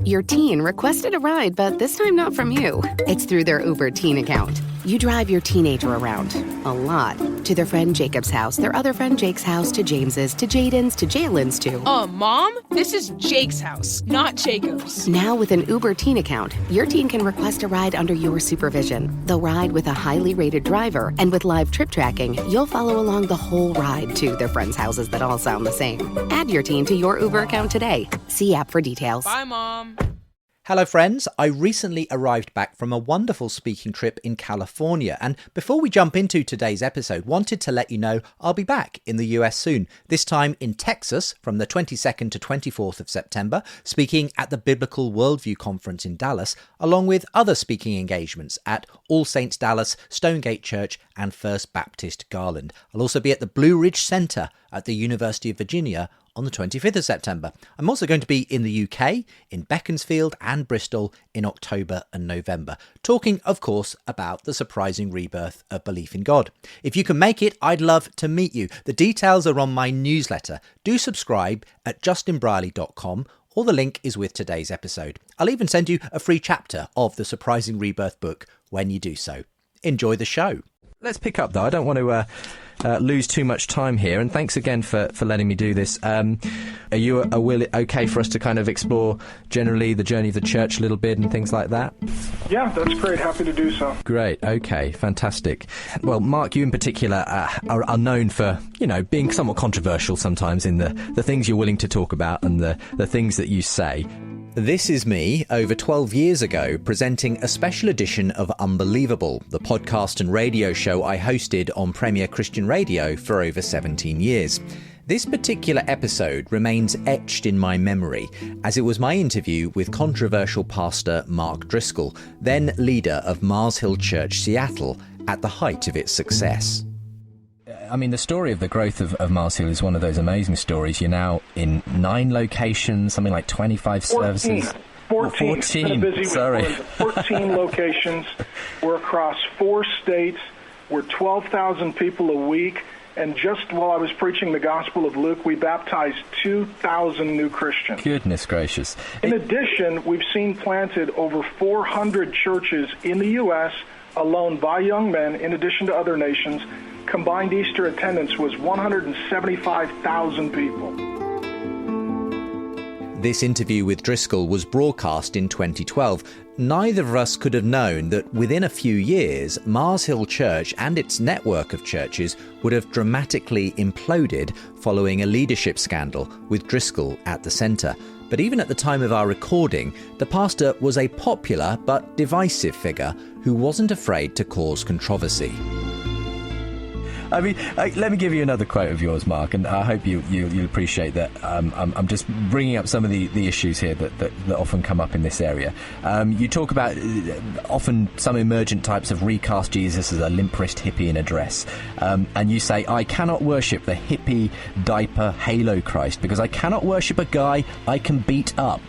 Your teen requested a ride, but this time not from you. It's through their Uber teen account. You drive your teenager around, a lot, to their friend Jacob's house, their other friend Jake's house, to James's, to Jaden's, to Jalen's, to... Mom? This is Jake's house, not Jacob's. Now with an Uber teen account, your teen can request a ride under your supervision. They'll ride with a highly rated driver, and with live trip tracking, you'll follow along the whole ride to their friends' houses that all sound the same. Add your teen to your Uber account today. See app for details. Bye, Mom. Hello friends, I recently arrived back from a wonderful speaking trip in California, and before we jump into today's episode, wanted to let you know I'll be back in the US soon, this time in Texas from the 22nd to 24th of September, speaking at the Biblical Worldview Conference in Dallas, along with other speaking engagements at All Saints Dallas, Stonegate Church and First Baptist Garland. I'll also be at the Blue Ridge Center at the University of Virginia on the 25th of September. I'm also going to be in the UK, in Beaconsfield and Bristol in October and November, talking, of course, about the surprising rebirth of belief in God. If you can make it, I'd love to meet you. The details are on my newsletter. Do subscribe at justinbrierley.com, or the link is with today's episode. I'll even send you a free chapter of the Surprising Rebirth book when you do so. Enjoy the show. Let's pick up, though. I don't want to lose too much time here, and thanks again for letting me do this. Are you okay for us to kind of explore generally the journey of the church a little bit and things like that? Yeah, that's great. Happy to do so. Great. Okay. Fantastic. Well, Mark, you in particular are known for, being somewhat controversial sometimes in the things you're willing to talk about and the things that you say. This is me, over 12 years ago, presenting a special edition of Unbelievable, the podcast and radio show I hosted on Premier Christian Radio for over 17 years. This particular episode remains etched in my memory, as it was my interview with controversial pastor Mark Driscoll, then leader of Mars Hill Church, Seattle, at the height of its success. I mean, the story of the growth of Mars Hill is one of those amazing stories. You're now in 9 locations, something like 25 services. 14. Been busy Sorry. 14 locations. We're across 4 states. We're 12,000 people a week. And just while I was preaching the Gospel of Luke, we baptized 2,000 new Christians. Goodness gracious. In addition, we've seen planted over 400 churches in the U.S. alone by young men, in addition to other nations. Combined Easter attendance was 175,000 people. This interview with Driscoll was broadcast in 2012. Neither of us could have known that within a few years, Mars Hill Church and its network of churches would have dramatically imploded following a leadership scandal with Driscoll at the centre. But even at the time of our recording, the pastor was a popular but divisive figure who wasn't afraid to cause controversy. I mean, let me give you another quote of yours, Mark, and I hope you'll appreciate that. I'm just bringing up some of the issues here that often come up in this area. You talk about often some emergent types of recast Jesus as a limp-wrist hippie in a dress, and you say, I cannot worship the hippie diaper halo Christ because I cannot worship a guy I can beat up.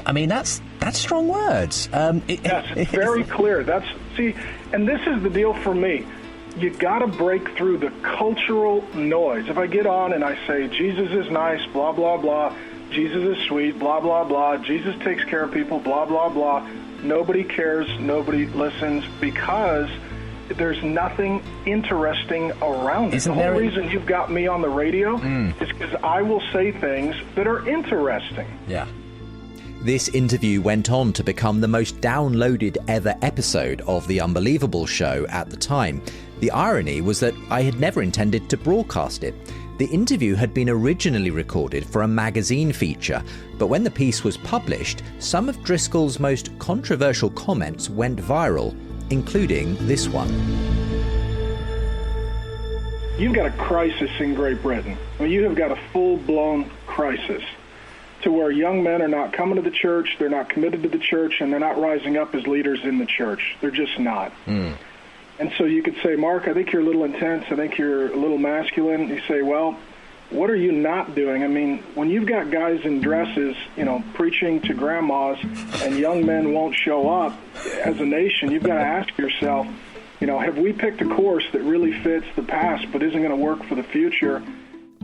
I mean, that's strong words. Yes, it's very clear. And this is the deal for me. You got to break through the cultural noise. If I get on and I say, Jesus is nice, blah, blah, blah, Jesus is sweet, blah, blah, blah, Jesus takes care of people, blah, blah, blah, nobody cares, nobody listens, because there's nothing interesting around it. The whole reason you've got me on the radio is because I will say things that are interesting. Yeah. This interview went on to become the most downloaded ever episode of The Unbelievable Show at the time. The irony was that I had never intended to broadcast it. The interview had been originally recorded for a magazine feature, but when the piece was published, some of Driscoll's most controversial comments went viral, including this one. You've got a crisis in Great Britain. I mean, you have got a full-blown crisis to where young men are not coming to the church, they're not committed to the church, and they're not rising up as leaders in the church. They're just not. And so you could say, Mark, I think you're a little intense. I think you're a little masculine. You say, well, what are you not doing? I mean, when you've got guys in dresses, preaching to grandmas and young men won't show up as a nation, you've got to ask yourself, have we picked a course that really fits the past but isn't going to work for the future?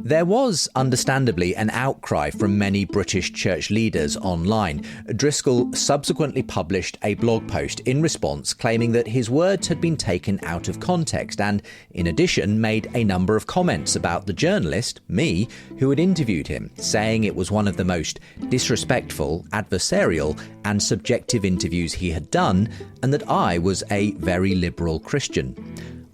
There was, understandably, an outcry from many British church leaders online. Driscoll subsequently published a blog post in response, claiming that his words had been taken out of context and, in addition, made a number of comments about the journalist, me, who had interviewed him, saying it was one of the most disrespectful, adversarial and subjective interviews he had done, and that I was a very liberal Christian.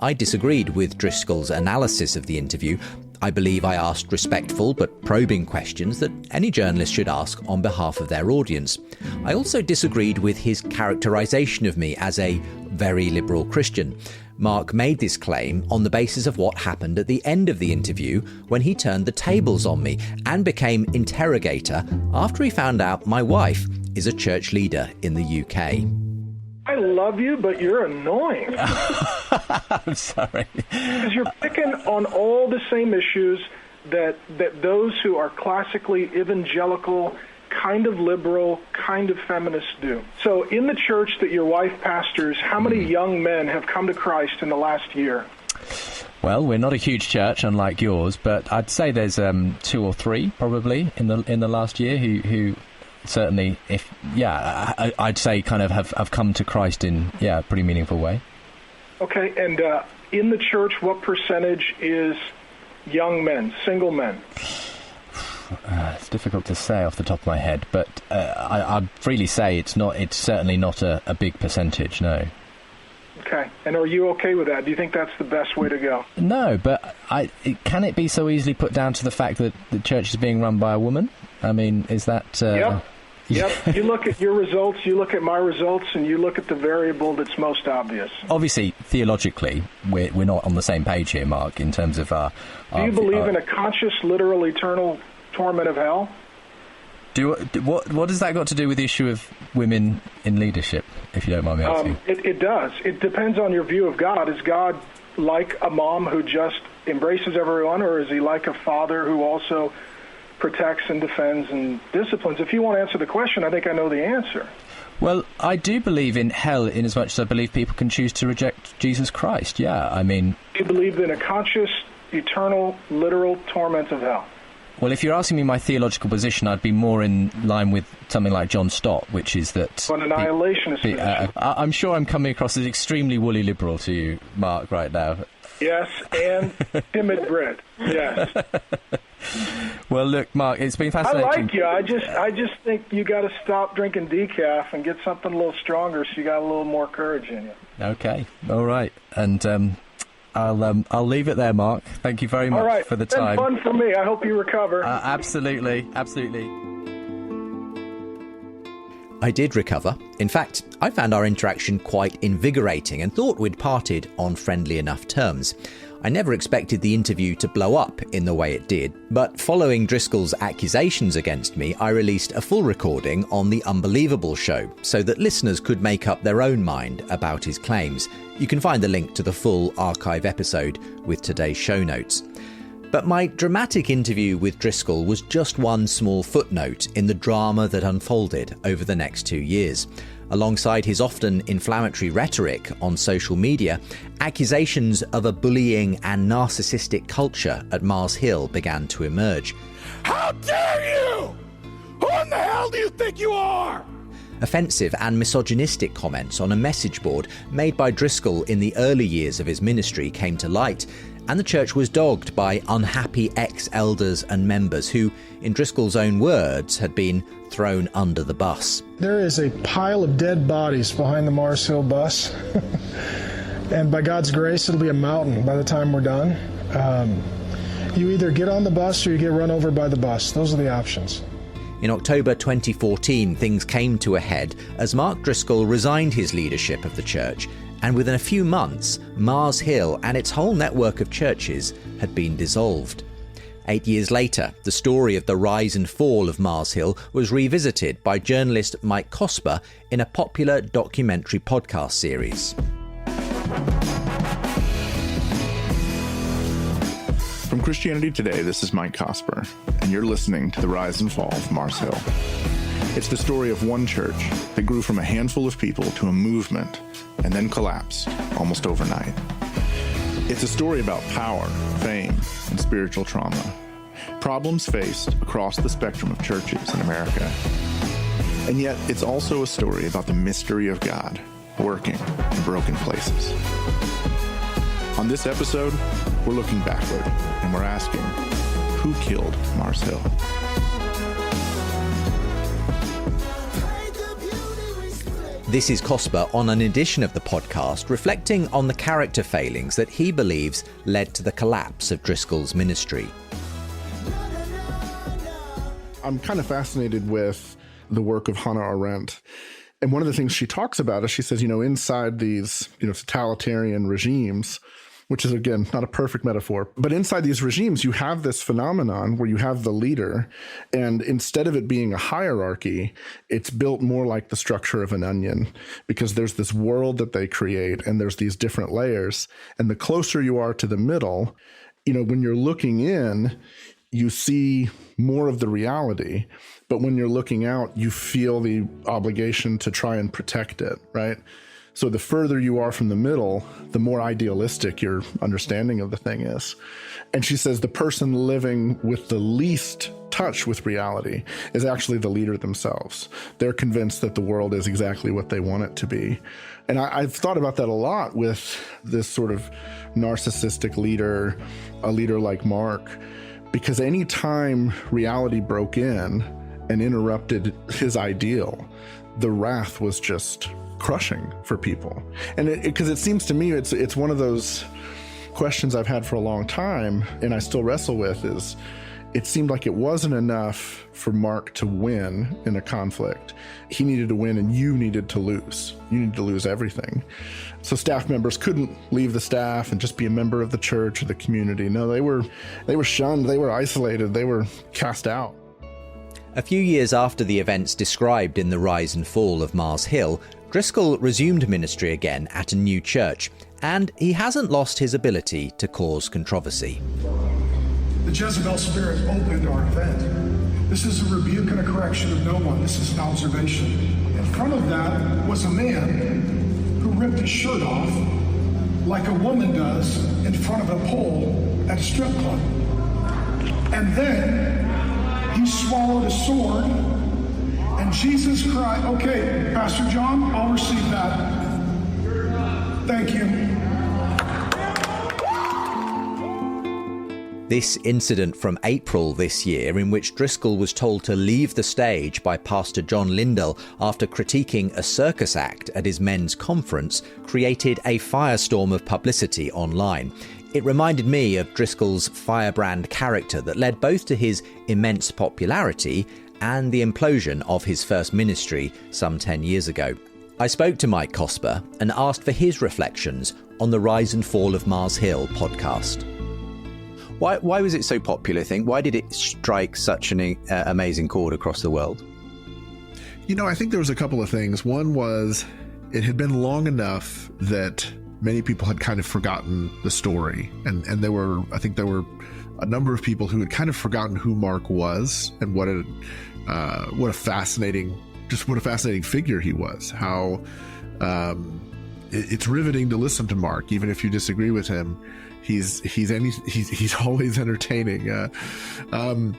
I disagreed with Driscoll's analysis of the interview. I believe I asked respectful but probing questions that any journalist should ask on behalf of their audience. I also disagreed with his characterisation of me as a very liberal Christian. Mark made this claim on the basis of what happened at the end of the interview when he turned the tables on me and became interrogator after he found out my wife is a church leader in the UK. I love you, but you're annoying. I'm sorry. Because you're picking on all the same issues that those who are classically evangelical, kind of liberal, kind of feminists do. So in the church that your wife pastors, how many young men have come to Christ in the last year? Well, we're not a huge church, unlike yours, but I'd say there's 2 or 3 probably in the last year who certainly, I'd say kind of have come to Christ in a pretty meaningful way. Okay, and in the church, what percentage is young men, single men? It's difficult to say off the top of my head, but I'd freely say it's certainly not a big percentage, no. Okay, and are you okay with that? Do you think that's the best way to go? No, but can it be so easily put down to the fact that the church is being run by a woman? I mean, is that... Yep. You look at your results, you look at my results, and you look at the variable that's most obvious. Obviously, theologically, we're not on the same page here, Mark, in terms of our... Do you believe in a conscious, literal, eternal torment of hell? What has that got to do with the issue of women in leadership, if you don't mind me asking? It does. It depends on your view of God. Is God like a mom who just embraces everyone, or is he like a father who also protects and defends and disciplines? If you want to answer the question, I think I know the answer. Well, I do believe in hell in as much as I believe people can choose to reject Jesus Christ, I mean... You believe in a conscious, eternal, literal torment of hell? Well, if you're asking me my theological position, I'd be more in line with something like John Stott, which is that... What an annihilationist position. I'm sure I'm coming across as extremely woolly liberal to you, Mark, right now. Yes, and timid Brit, yes. Well, look, Mark, it's been fascinating. I like you. I just think you got to stop drinking decaf and get something a little stronger so you got a little more courage in you. Okay, all right. And I'll leave it there, Mark. Thank you very much for the time. It's been fun for me. I hope you recover. Absolutely. I did recover. In fact, I found our interaction quite invigorating and thought we'd parted on friendly enough terms. I never expected the interview to blow up in the way it did, but following Driscoll's accusations against me, I released a full recording on The Unbelievable Show so that listeners could make up their own mind about his claims. You can find the link to the full archive episode with today's show notes. But my dramatic interview with Driscoll was just one small footnote in the drama that unfolded over the next 2 years. Alongside his often inflammatory rhetoric on social media, accusations of a bullying and narcissistic culture at Mars Hill began to emerge. How dare you! Who in the hell do you think you are? Offensive and misogynistic comments on a message board made by Driscoll in the early years of his ministry came to light, and the church was dogged by unhappy ex-elders and members who, in Driscoll's own words, had been thrown under the bus. There is a pile of dead bodies behind the Mars Hill bus, and by God's grace, it'll be a mountain by the time we're done. You either get on the bus or you get run over by the bus. Those are the options. In October 2014, things came to a head as Mark Driscoll resigned his leadership of the church, and within a few months, Mars Hill and its whole network of churches had been dissolved. 8 years later, the story of the rise and fall of Mars Hill was revisited by journalist Mike Cosper in a popular documentary podcast series. From Christianity Today, this is Mike Cosper, and you're listening to The Rise and Fall of Mars Hill. It's the story of one church that grew from a handful of people to a movement and then collapsed almost overnight. It's a story about power, fame, and spiritual trauma. problems faced across the spectrum of churches in America. And yet, it's also a story about the mystery of God working in broken places. On this episode, we're looking backward, and we're asking, who killed Mars Hill? This is Cosper on an edition of the podcast reflecting on the character failings that he believes led to the collapse of Driscoll's ministry. I'm kind of fascinated with the work of Hannah Arendt. And one of the things she talks about is she says, inside these, totalitarian regimes, which is, again, not a perfect metaphor, but inside these regimes, you have this phenomenon where you have the leader, and instead of it being a hierarchy, it's built more like the structure of an onion, because there's this world that they create, and there's these different layers. And the closer you are to the middle, when you're looking in, you see more of the reality. But when you're looking out, you feel the obligation to try and protect it, right? So the further you are from the middle, the more idealistic your understanding of the thing is. And she says the person living with the least touch with reality is actually the leader themselves. They're convinced that the world is exactly what they want it to be. And I've thought about that a lot with this sort of narcissistic leader, a leader like Mark, because any time reality broke in and interrupted his ideal, the wrath was just crushing for people. And because it seems to me it's one of those questions I've had for a long time, and I still wrestle with, is it seemed like it wasn't enough for Mark to win in a conflict. He needed to win, and you needed to lose. You needed to lose everything. So staff members couldn't leave the staff and just be a member of the church or the community. No, they were shunned, they were isolated, they were cast out. A few years after the events described in The Rise and Fall of Mars Hill, Driscoll resumed ministry again at a new church, and he hasn't lost his ability to cause controversy. The Jezebel spirit opened our event. This is a rebuke and a correction of no one. This is an observation. In front of that was a man who ripped his shirt off like a woman does in front of a pole at a strip club. And then he swallowed a sword, and Jesus cried, okay, Pastor John, I'll receive that. Thank you. This incident from April this year, in which Driscoll was told to leave the stage by Pastor John Lindell after critiquing a circus act at his men's conference, created a firestorm of publicity online. It reminded me of Driscoll's firebrand character that led both to his immense popularity and the implosion of his first ministry some 10 years ago. I spoke to Mike Cosper and asked for his reflections on the Rise and Fall of Mars Hill podcast. Why was it so popular, Why did it strike such an amazing chord across the world? I think there was a couple of things. One was it had been long enough that many people had kind of forgotten the story. And there were a number of people who had kind of forgotten who Mark was and what a fascinating figure he was. How it's riveting to listen to Mark, even if you disagree with him. He's always entertaining. And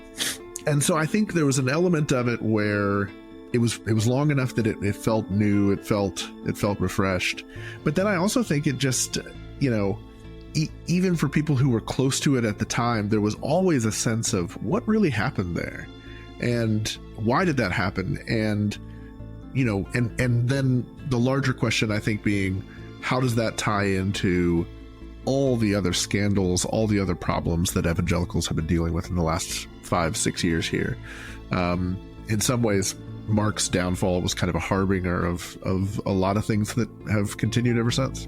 so I think there was an element of it where it was long enough that it felt new, it felt refreshed. But then I also think it just, even for people who were close to it at the time, there was always a sense of what really happened there, and why did that happen, and then the larger question, I think, being how does that tie into all the other scandals, all the other problems that evangelicals have been dealing with in the last 5-6 years here. In some ways, Mark's downfall was kind of a harbinger of a lot of things that have continued ever since.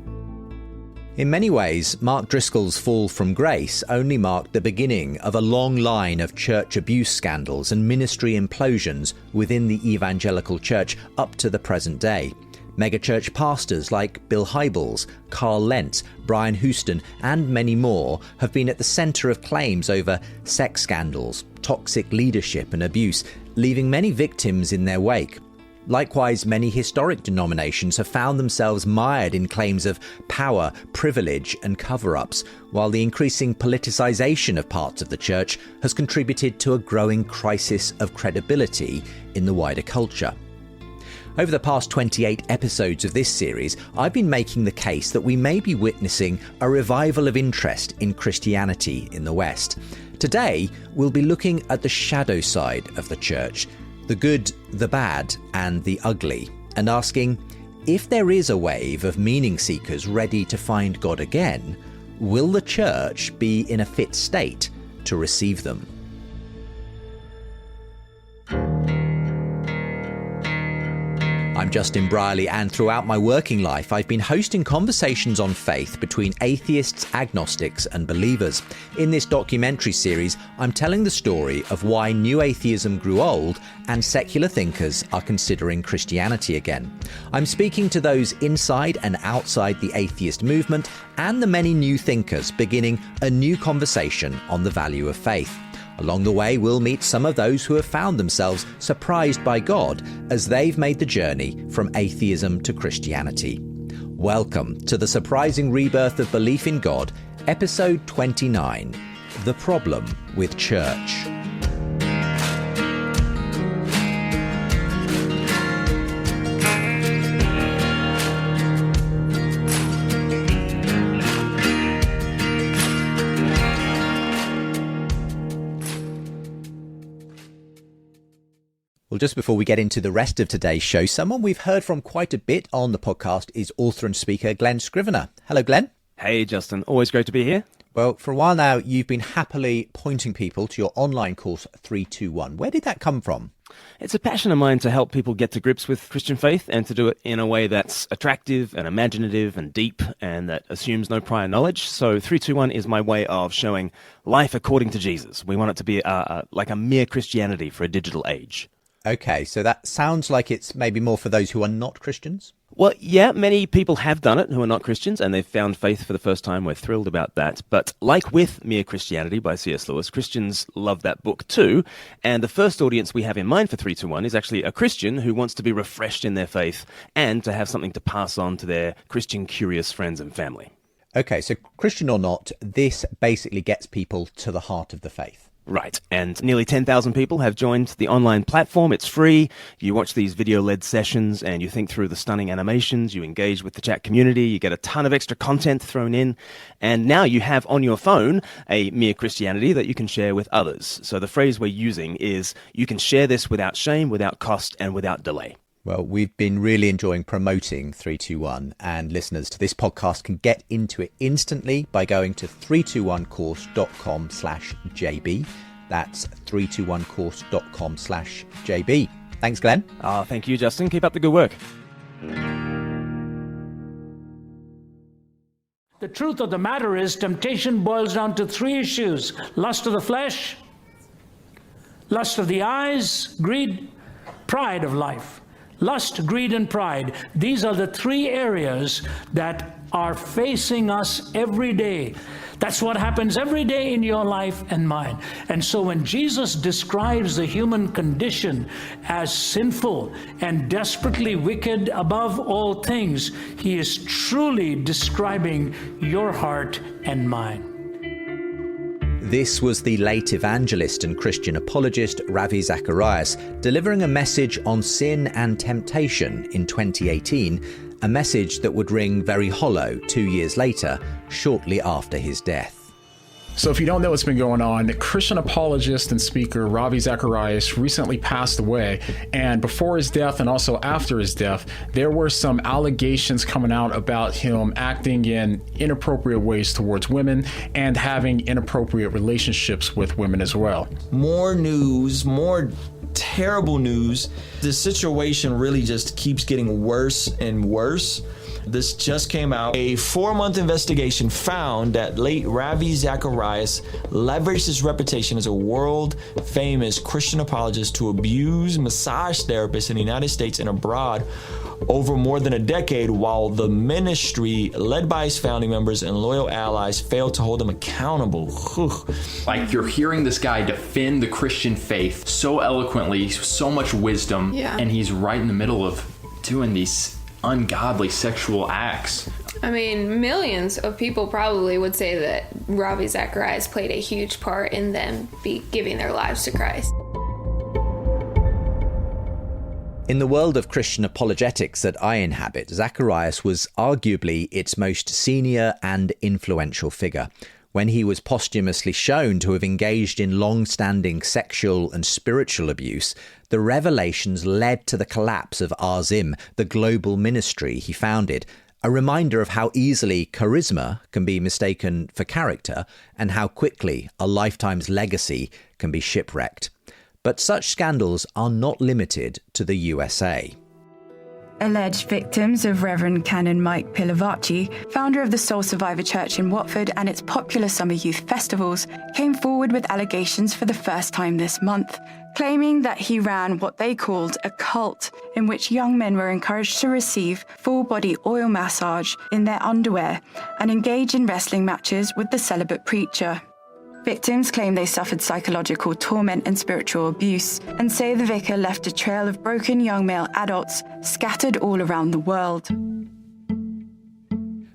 In many ways, Mark Driscoll's fall from grace only marked the beginning of a long line of church abuse scandals and ministry implosions within the evangelical church up to the present day. Megachurch pastors like Bill Hybels, Carl Lentz, Brian Houston, and many more have been at the centre of claims over sex scandals, toxic leadership and abuse, leaving many victims in their wake. Likewise, many historic denominations have found themselves mired in claims of power, privilege, and cover-ups, while the increasing politicization of parts of the church has contributed to a growing crisis of credibility in the wider culture. Over the past 28 episodes of this series, I've been making the case that we may be witnessing a revival of interest in Christianity in the West. Today, we'll be looking at the shadow side of the church, the good, the bad, and the ugly, and asking, if there is a wave of meaning seekers ready to find God again, will the church be in a fit state to receive them? I'm Justin Brierley, and throughout my working life, I've been hosting conversations on faith between atheists, agnostics, and believers. In this documentary series, I'm telling the story of why new atheism grew old and secular thinkers are considering Christianity again. I'm speaking to those inside and outside the atheist movement and the many new thinkers beginning a new conversation on the value of faith. Along the way, we'll meet some of those who have found themselves surprised by God as they've made the journey from atheism to Christianity. Welcome to the surprising rebirth of belief in God, episode 29, The Problem with Church. Well, just before we get into the rest of today's show, someone we've heard from quite a bit on the podcast is author and speaker Glenn Scrivener. Hello, Glenn. Hey, Justin. Always great to be here. Well, for a while now, you've been happily pointing people to your online course 321. Where did that come from? It's a passion of mine to help people get to grips with Christian faith and to do it in a way that's attractive and imaginative and deep and that assumes no prior knowledge. So 321 is my way of showing life according to Jesus. We want it to be like a mere Christianity for a digital age. Okay, so that sounds like it's maybe more for those who are not Christians? Well, yeah, many people have done it who are not Christians, and they've found faith for the first time. We're thrilled about that. But like with Mere Christianity by C.S. Lewis, Christians love that book too. And the first audience we have in mind for 321 is actually a Christian who wants to be refreshed in their faith and to have something to pass on to their Christian curious friends and family. Okay, so Christian or not, this basically gets people to the heart of the faith. Right, and nearly 10,000 people have joined the online platform. It's free. You watch these video-led sessions and you think through the stunning animations, you engage with the chat community, you get a ton of extra content thrown in, and now you have on your phone a Mere Christianity that you can share with others. So the phrase we're using is, you can share this without shame, without cost, and without delay. Well, we've been really enjoying promoting 321, and listeners to this podcast can get into it instantly by going to 321course.com/JB. That's 321course.com/JB. Thanks, Glenn. Thank you, Justin. Keep up the good work. The truth of the matter is, temptation boils down to three issues: lust of the flesh, lust of the eyes, greed, pride of life. Lust, greed, and pride. These are the three areas that are facing us every day. That's what happens every day in your life and mine. And so when Jesus describes the human condition as sinful and desperately wicked above all things, he is truly describing your heart and mine. This was the late evangelist and Christian apologist Ravi Zacharias delivering a message on sin and temptation in 2018, a message that would ring very hollow 2 years later, shortly after his death. So if you don't know what's been going on, Christian apologist and speaker Ravi Zacharias recently passed away, and before his death and also after his death, there were some allegations coming out about him acting in inappropriate ways towards women and having inappropriate relationships with women as well. More news, more terrible news. The situation really just keeps getting worse and worse. This just came out. A 4-month investigation found that late Ravi Zacharias leveraged his reputation as a world-famous Christian apologist to abuse massage therapists in the United States and abroad over more than a decade, while the ministry, led by his founding members and loyal allies, failed to hold him accountable. Like, you're hearing this guy defend the Christian faith so eloquently, so much wisdom, and he's right in the middle of doing these ungodly sexual acts. I mean, millions of people probably would say that Ravi Zacharias played a huge part in them giving their lives to Christ. In the world of Christian apologetics that I inhabit, Zacharias was arguably its most senior and influential figure. When he was posthumously shown to have engaged in long-standing sexual and spiritual abuse, the revelations led to the collapse of Azim, the global ministry he founded, a reminder of how easily charisma can be mistaken for character and how quickly a lifetime's legacy can be shipwrecked. But such scandals are not limited to the USA. Alleged victims of Reverend Canon Mike Pilavachi, founder of the Soul Survivor Church in Watford and its popular summer youth festivals, came forward with allegations for the first time this month, claiming that he ran what they called a cult, in which young men were encouraged to receive full-body oil massage in their underwear and engage in wrestling matches with the celibate preacher. Victims claim they suffered psychological torment and spiritual abuse, and say the vicar left a trail of broken young male adults scattered all around the world.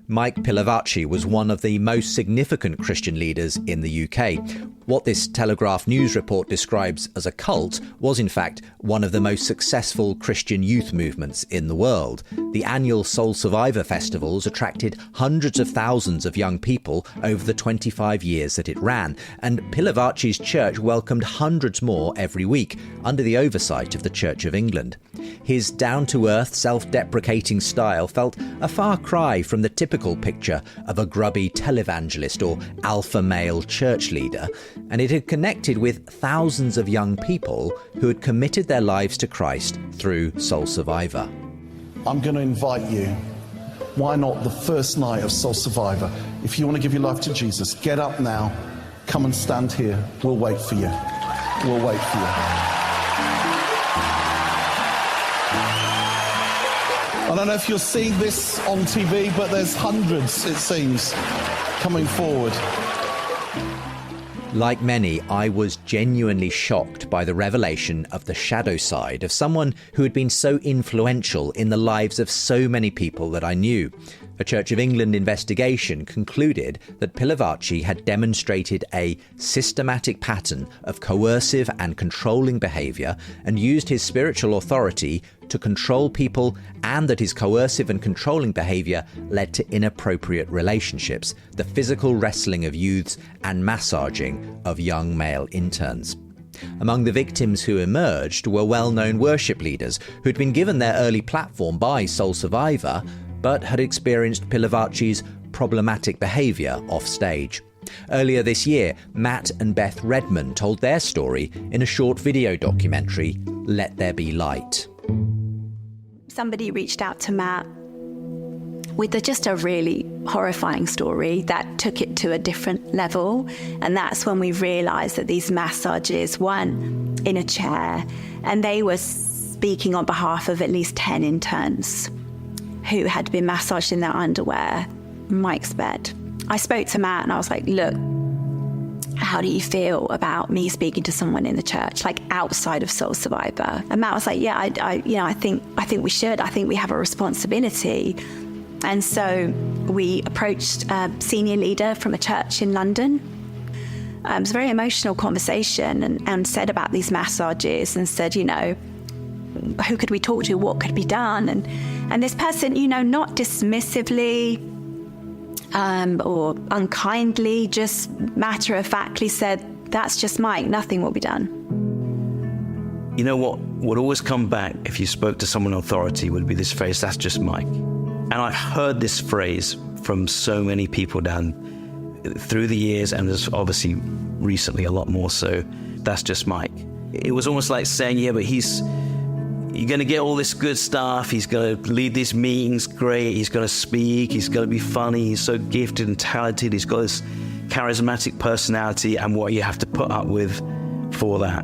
Mike Pilavachi was one of the most significant Christian leaders in the UK. What this Telegraph news report describes as a cult was in fact one of the most successful Christian youth movements in the world. The annual Soul Survivor festivals attracted hundreds of thousands of young people over the 25 years that it ran, and Pilavachi's church welcomed hundreds more every week under the oversight of the Church of England. His down-to-earth, self-deprecating style felt a far cry from the typical picture of a grubby televangelist or alpha male church leader, and it had connected with thousands of young people who had committed their lives to Christ through Soul Survivor. I'm going to invite you. Why not the first night of Soul Survivor? If you want to give your life to Jesus, get up now, come and stand here. We'll wait for you. We'll wait for you. I don't know if you're seeing this on TV, but there's hundreds, it seems, coming forward. Like many, I was genuinely shocked by the revelation of the shadow side of someone who had been so influential in the lives of so many people that I knew. A Church of England investigation concluded that Pilavachi had demonstrated a systematic pattern of coercive and controlling behaviour and used his spiritual authority to control people, and that his coercive and controlling behaviour led to inappropriate relationships, the physical wrestling of youths and massaging of young male interns. Among the victims who emerged were well-known worship leaders who'd been given their early platform by Soul Survivor, but had experienced Pilavachi's problematic behaviour offstage. Earlier this year, Matt and Beth Redman told their story in a short video documentary, Let There Be Light. Somebody reached out to Matt with just a really horrifying story that took it to a different level. And that's when we realised that these massages weren't in a chair, and they were speaking on behalf of at least 10 interns who had been massaged in their underwear in Mike's bed. I spoke to Matt and I was like, look, how do you feel about me speaking to someone in the church, like outside of Soul Survivor? And Matt was like, yeah, I think we should. I think we have a responsibility. And so we approached a senior leader from a church in London. It was a very emotional conversation, and said about these massages and said, who could we talk to? What could be done? And this person, not dismissively or unkindly, just matter-of-factly said, that's just Mike, nothing will be done. You know what would always come back if you spoke to someone in authority would be this phrase, that's just Mike. And I've heard this phrase from so many people down through the years, and there's obviously recently a lot more so, that's just Mike. It was almost like saying, yeah, but he's you're going to get all this good stuff. He's going to lead these meetings, great. He's going to speak. He's going to be funny. He's so gifted and talented. He's got this charismatic personality. And what you have to put up with for that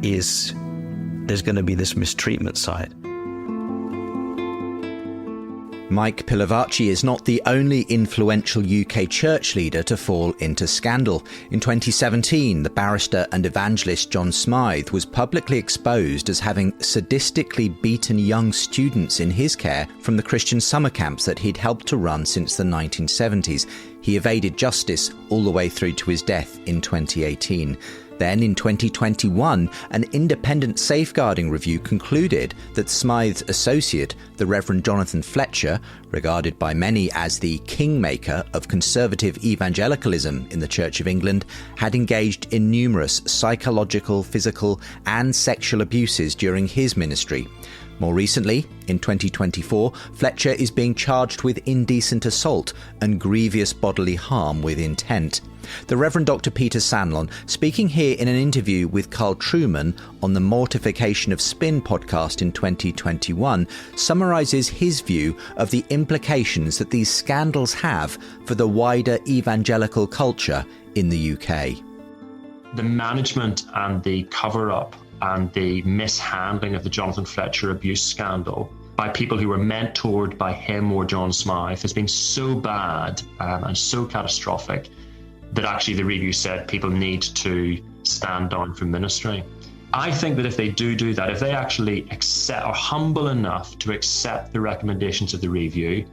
is there's going to be this mistreatment side. Mike Pilavachi is not the only influential UK church leader to fall into scandal. In 2017, the barrister and evangelist John Smythe was publicly exposed as having sadistically beaten young students in his care from the Christian summer camps that he'd helped to run since the 1970s. He evaded justice all the way through to his death in 2018. Then, in 2021, an independent safeguarding review concluded that Smythe's associate, the Reverend Jonathan Fletcher, regarded by many as the kingmaker of conservative evangelicalism in the Church of England, had engaged in numerous psychological, physical, and sexual abuses during his ministry. More recently, in 2024, Fletcher is being charged with indecent assault and grievous bodily harm with intent. The Reverend Dr. Peter Sanlon, speaking here in an interview with Carl Trueman on the Mortification of Spin podcast in 2021, summarises his view of the implications that these scandals have for the wider evangelical culture in the UK. The management and the cover-up and the mishandling of the Jonathan Fletcher abuse scandal by people who were mentored by him or John Smythe has been so bad and so catastrophic that actually the review said people need to stand down from ministry. I think that if they do that, if they actually are humble enough to accept the recommendations of the review,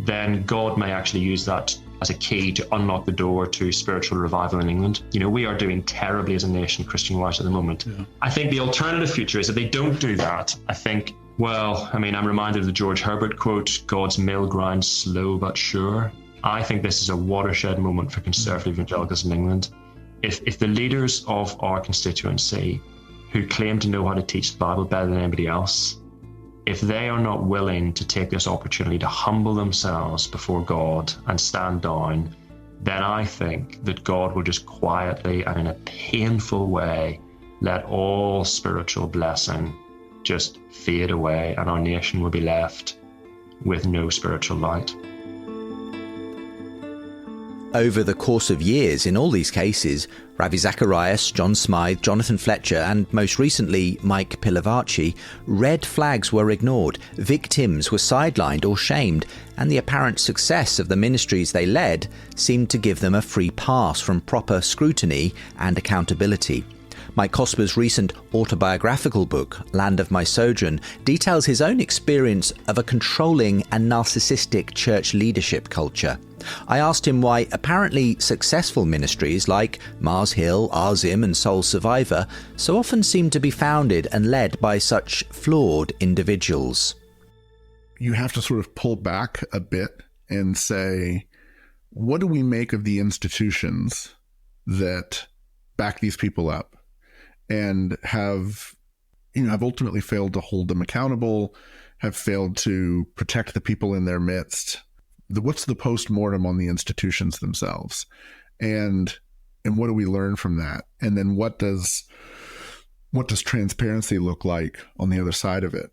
then God may actually use that as a key to unlock the door to spiritual revival in England. You know, we are doing terribly as a nation, Christian-wise, at the moment. Yeah. I think the alternative future is if they don't do that, I think, I'm reminded of the George Herbert quote, God's mill grinds slow but sure. I think this is a watershed moment for conservative evangelicals in England. If the leaders of our constituency who claim to know how to teach the Bible better than anybody else, if they are not willing to take this opportunity to humble themselves before God and stand down, then I think that God will just quietly and in a painful way let all spiritual blessing just fade away and our nation will be left with no spiritual light. Over the course of years, in all these cases, Ravi Zacharias, John Smythe, Jonathan Fletcher, and most recently Mike Pilavachi, red flags were ignored, victims were sidelined or shamed, and the apparent success of the ministries they led seemed to give them a free pass from proper scrutiny and accountability. Mike Cosper's recent autobiographical book, Land of My Sojourn, details his own experience of a controlling and narcissistic church leadership culture. I asked him why apparently successful ministries like Mars Hill, Arzim and Soul Survivor so often seem to be founded and led by such flawed individuals. You have to sort of pull back a bit and say, what do we make of the institutions that back these people up and have ultimately failed to hold them accountable, have failed to protect the people in their midst? What's the post-mortem on the institutions themselves? And what do we learn from that? And then what does transparency look like on the other side of it?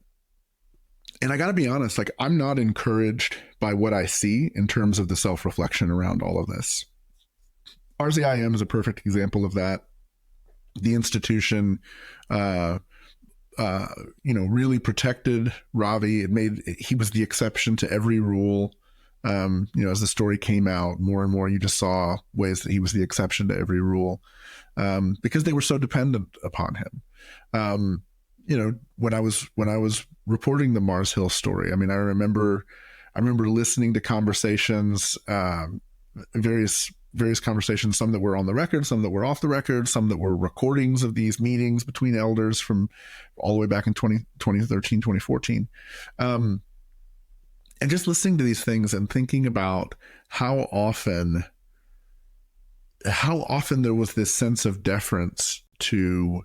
And I got to be honest, I'm not encouraged by what I see in terms of the self-reflection around all of this. RZIM is a perfect example of that. The institution, really protected Ravi. He was the exception to every rule. As the story came out, more and more you just saw ways that he was the exception to every rule, because they were so dependent upon him. When I was reporting the Mars Hill story, I remember listening to conversations, various conversations, some that were on the record, some that were off the record, some that were recordings of these meetings between elders from all the way back in 2013, 2014. And just listening to these things and thinking about how often there was this sense of deference to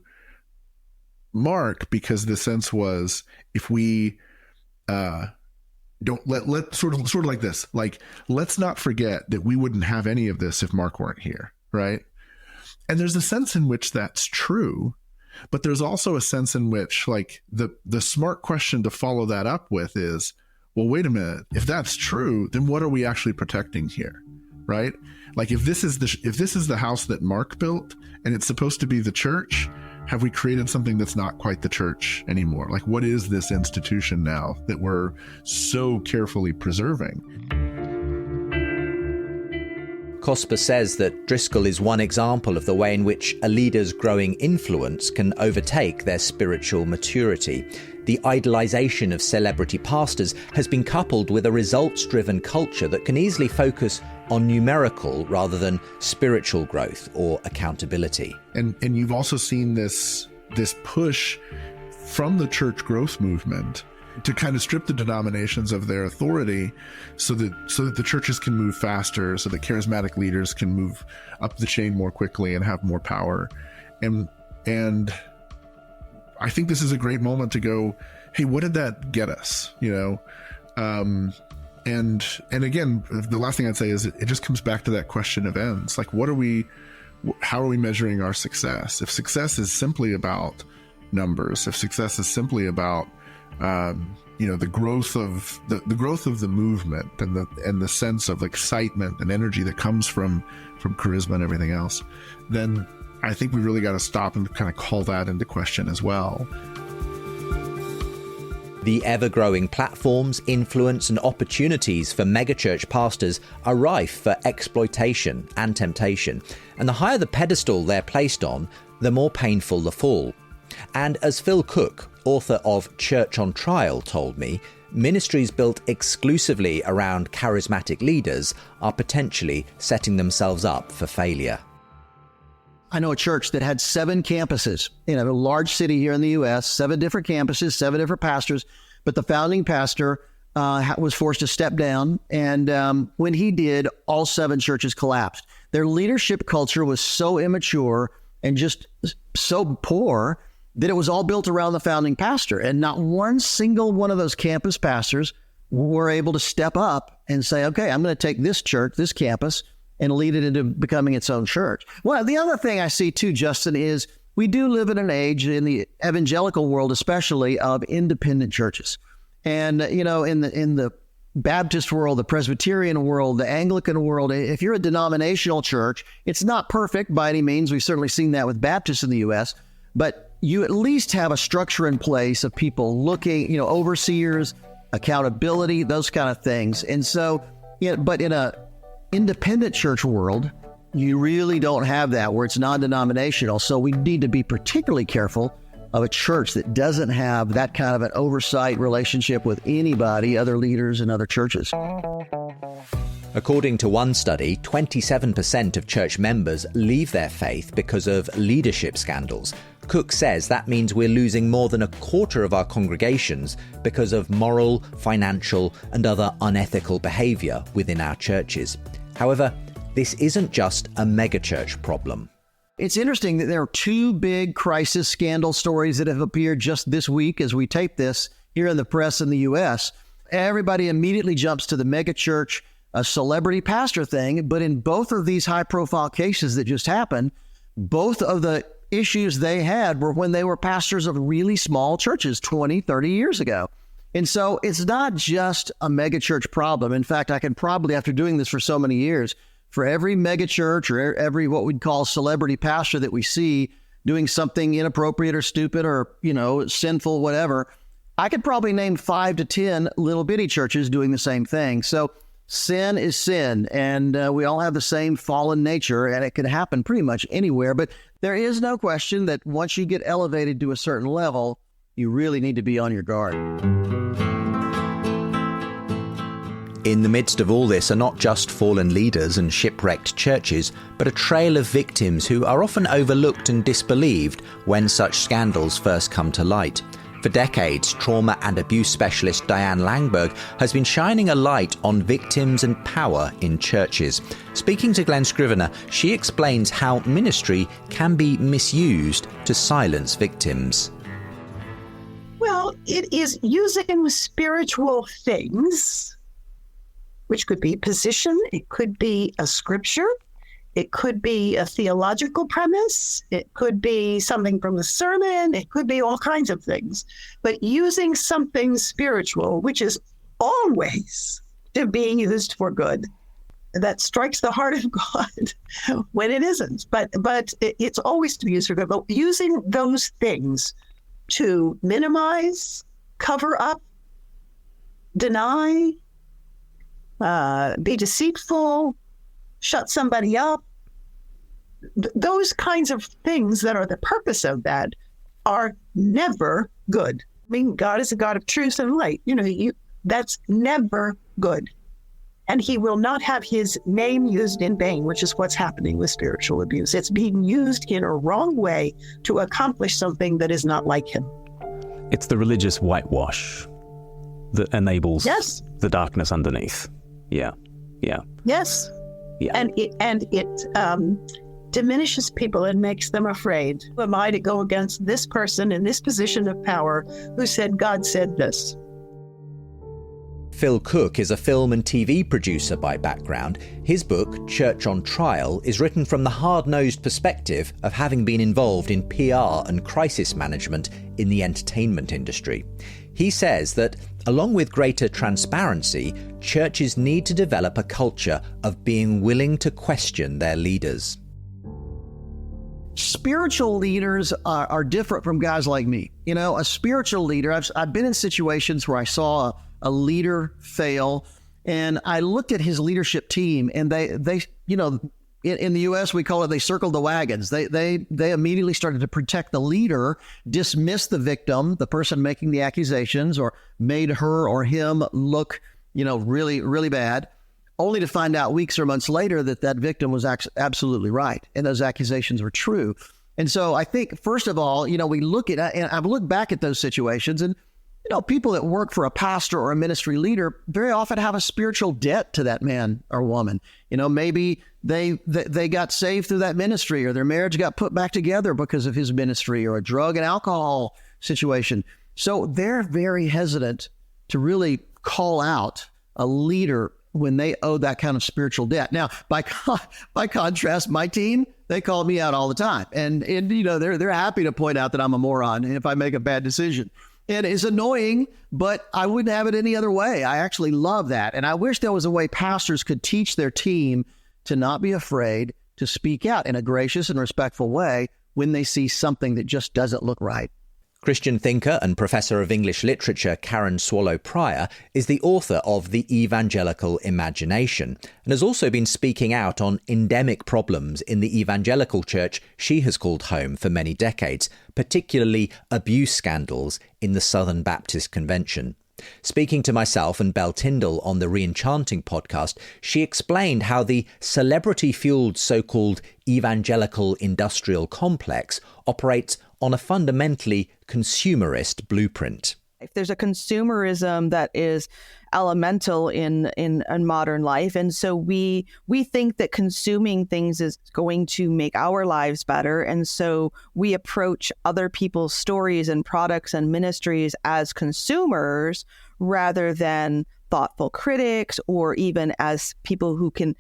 Mark, because the sense was, if we don't let sort of like this, let's not forget that we wouldn't have any of this if Mark weren't here, right? And there's a sense in which that's true, But there's also a sense in which, like, the smart question to follow that up with is, well, wait a minute. If that's true, then what are we actually protecting here, right? Like, if this is the house that Mark built and it's supposed to be the church, have we created something that's not quite the church anymore? Like, what is this institution now that we're so carefully preserving? Cosper says that Driscoll is one example of the way in which a leader's growing influence can overtake their spiritual maturity. The idolization of celebrity pastors has been coupled with a results-driven culture that can easily focus on numerical rather than spiritual growth or accountability. And you've also seen this push from the church growth movement to kind of strip the denominations of their authority so that the churches can move faster, so that charismatic leaders can move up the chain more quickly and have more power. And I think this is a great moment to go, hey, what did that get us? And again, the last thing I'd say is it just comes back to that question of ends. Like, how are we measuring our success? If success is simply about numbers, if success is simply about the growth of the movement and the sense of excitement and energy that comes from charisma and everything else, then I think we really got to stop and kind of call that into question as well. The ever-growing platforms, influence and opportunities for megachurch pastors are rife for exploitation and temptation. And the higher the pedestal they're placed on, the more painful the fall. And as Phil Cooke, author of Church on Trial, told me, ministries built exclusively around charismatic leaders are potentially setting themselves up for failure. I know a church that had 7 campuses in a large city here in the U.S., 7 different campuses, 7 different pastors, but the founding pastor was forced to step down. And when he did, all 7 churches collapsed. Their leadership culture was so immature and just so poor that it was all built around the founding pastor. And not one single one of those campus pastors were able to step up and say, okay, I'm going to take this church, this campus, and lead it into becoming its own church. Well, the other thing I see too, Justin, is we do live in an age, in the evangelical world especially, of independent churches. And, in the Baptist world, the Presbyterian world, the Anglican world, if you're a denominational church, it's not perfect by any means. We've certainly seen that with Baptists in the U.S., but you at least have a structure in place of people looking, overseers, accountability, those kind of things. And so, but in a independent church world, you really don't have that, where it's non-denominational. So we need to be particularly careful of a church that doesn't have that kind of an oversight relationship with anybody, other leaders and other churches. According to one study, 27% of church members leave their faith because of leadership scandals. Cooke says that means we're losing more than a quarter of our congregations because of moral, financial, and other unethical behaviour within our churches. However, this isn't just a megachurch problem. It's interesting that there are 2 big crisis scandal stories that have appeared just this week as we tape this here in the press in the U.S. Everybody immediately jumps to the megachurch, a celebrity pastor thing, but in both of these high-profile cases that just happened, both of the issues they had were when they were pastors of really small churches 20, 30 years ago. And so it's not just a megachurch problem. In fact, I can probably, after doing this for so many years, for every megachurch or every what we'd call celebrity pastor that we see doing something inappropriate or stupid or, sinful, whatever, I could probably name 5 to 10 little bitty churches doing the same thing. So sin is sin, and we all have the same fallen nature, and it can happen pretty much anywhere. But there is no question that once you get elevated to a certain level, you really need to be on your guard. In the midst of all this are not just fallen leaders and shipwrecked churches, but a trail of victims who are often overlooked and disbelieved when such scandals first come to light. For decades, trauma and abuse specialist Diane Langberg has been shining a light on victims and power in churches. Speaking to Glenn Scrivener, she explains how ministry can be misused to silence victims. Well, it is using spiritual things, which could be position, it could be a scripture, It could be a theological premise. It could be something from the sermon. It could be all kinds of things. But using something spiritual, which is always to be used for good, that strikes the heart of God when it isn't. But it's always to be used for good. But using those things to minimize, cover up, deny, be deceitful, shut somebody up, those kinds of things that are the purpose of that are never good. I mean, God is a God of truth and light. That's never good. And he will not have his name used in vain, which is what's happening with spiritual abuse. It's being used in a wrong way to accomplish something that is not like him. It's the religious whitewash that enables the darkness underneath. Yeah. Yes. Yeah. And it diminishes people and makes them afraid. Who am I to go against this person in this position of power who said God said this? Phil Cooke is a film and TV producer by background. His book, Church on Trial, is written from the hard-nosed perspective of having been involved in PR and crisis management in the entertainment industry. He says that, along with greater transparency, churches need to develop a culture of being willing to question their leaders. Spiritual leaders are different from guys like me. A spiritual leader, I've been in situations where I saw a leader fail, and I looked at his leadership team, and they in the U.S. we call it, they circled the wagons. They immediately started to protect the leader, dismiss the victim, the person making the accusations, or made her or him look, really, really bad, only to find out weeks or months later that victim was absolutely right, and those accusations were true. And so I think, first of all, we look at, and I've looked back at those situations, and people that work for a pastor or a ministry leader very often have a spiritual debt to that man or woman. Maybe they got saved through that ministry, or their marriage got put back together because of his ministry, or a drug and alcohol situation. So they're very hesitant to really call out a leader when they owe that kind of spiritual debt. Now, by contrast, my team, they call me out all the time. And they're happy to point out that I'm a moron if I make a bad decision. And it's annoying, but I wouldn't have it any other way. I actually love that. And I wish there was a way pastors could teach their team to not be afraid to speak out in a gracious and respectful way when they see something that just doesn't look right. Christian thinker and professor of English literature Karen Swallow Prior is the author of The Evangelical Imagination and has also been speaking out on endemic problems in the evangelical church she has called home for many decades, particularly abuse scandals in the Southern Baptist Convention. Speaking to myself and Belle Tyndall on the Re-Enchanting podcast, she explained how the celebrity-fueled so-called evangelical industrial complex operates on a fundamentally consumerist blueprint. There's a consumerism that is elemental in modern life. And so we think that consuming things is going to make our lives better. And so we approach other people's stories and products and ministries as consumers rather than thoughtful critics, or even as people who can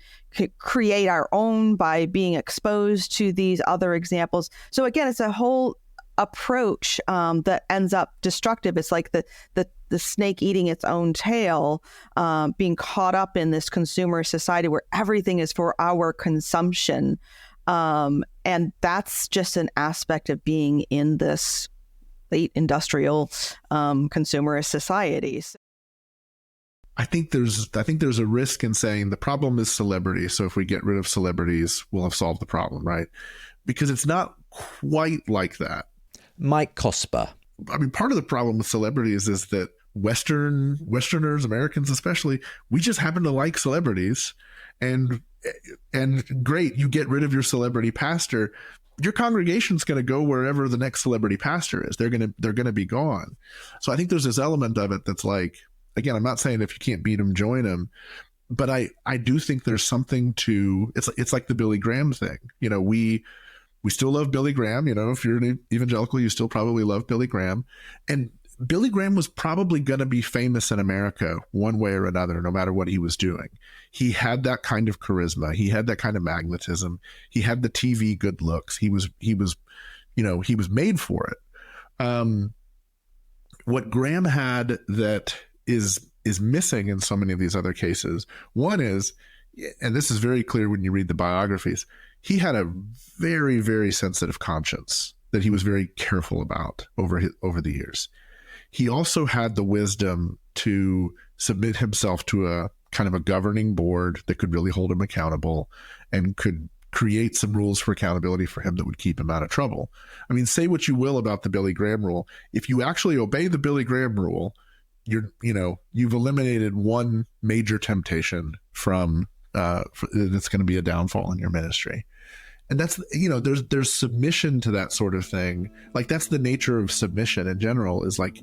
create our own by being exposed to these other examples. So again, it's a whole approach that ends up destructive. It's like the snake eating its own tail, being caught up in this consumer society where everything is for our consumption. And that's just an aspect of being in this late industrial consumerist society. I think there's a risk in saying the problem is celebrity. So if we get rid of celebrities, we'll have solved the problem, right? Because it's not quite like that. Mike Cosper. I mean, part of the problem with celebrities is that Westerners, Americans especially, we just happen to like celebrities. And great, you get rid of your celebrity pastor, your congregation's going to go wherever the next celebrity pastor is. They're going to be gone. So I think there's this element of it that's like, again, I'm not saying if you can't beat them, join them, but I do think there's something to it's like the Billy Graham thing. We still love Billy Graham. If you're an evangelical, you still probably love Billy Graham. And Billy Graham was probably going to be famous in America one way or another, no matter what he was doing. He had that kind of charisma. He had that kind of magnetism. He had the TV good looks. He was made for it. What Graham had that is missing in so many of these other cases, one is, and this is very clear when you read the biographies, he had a very, very sensitive conscience that he was very careful about over the years. He also had the wisdom to submit himself to a kind of a governing board that could really hold him accountable and could create some rules for accountability for him that would keep him out of trouble. I mean, say what you will about the Billy Graham rule. If you actually obey the Billy Graham rule, you've eliminated one major temptation from that's going to be a downfall in your ministry. And that's, there's submission to that sort of thing. Like, that's the nature of submission in general, is like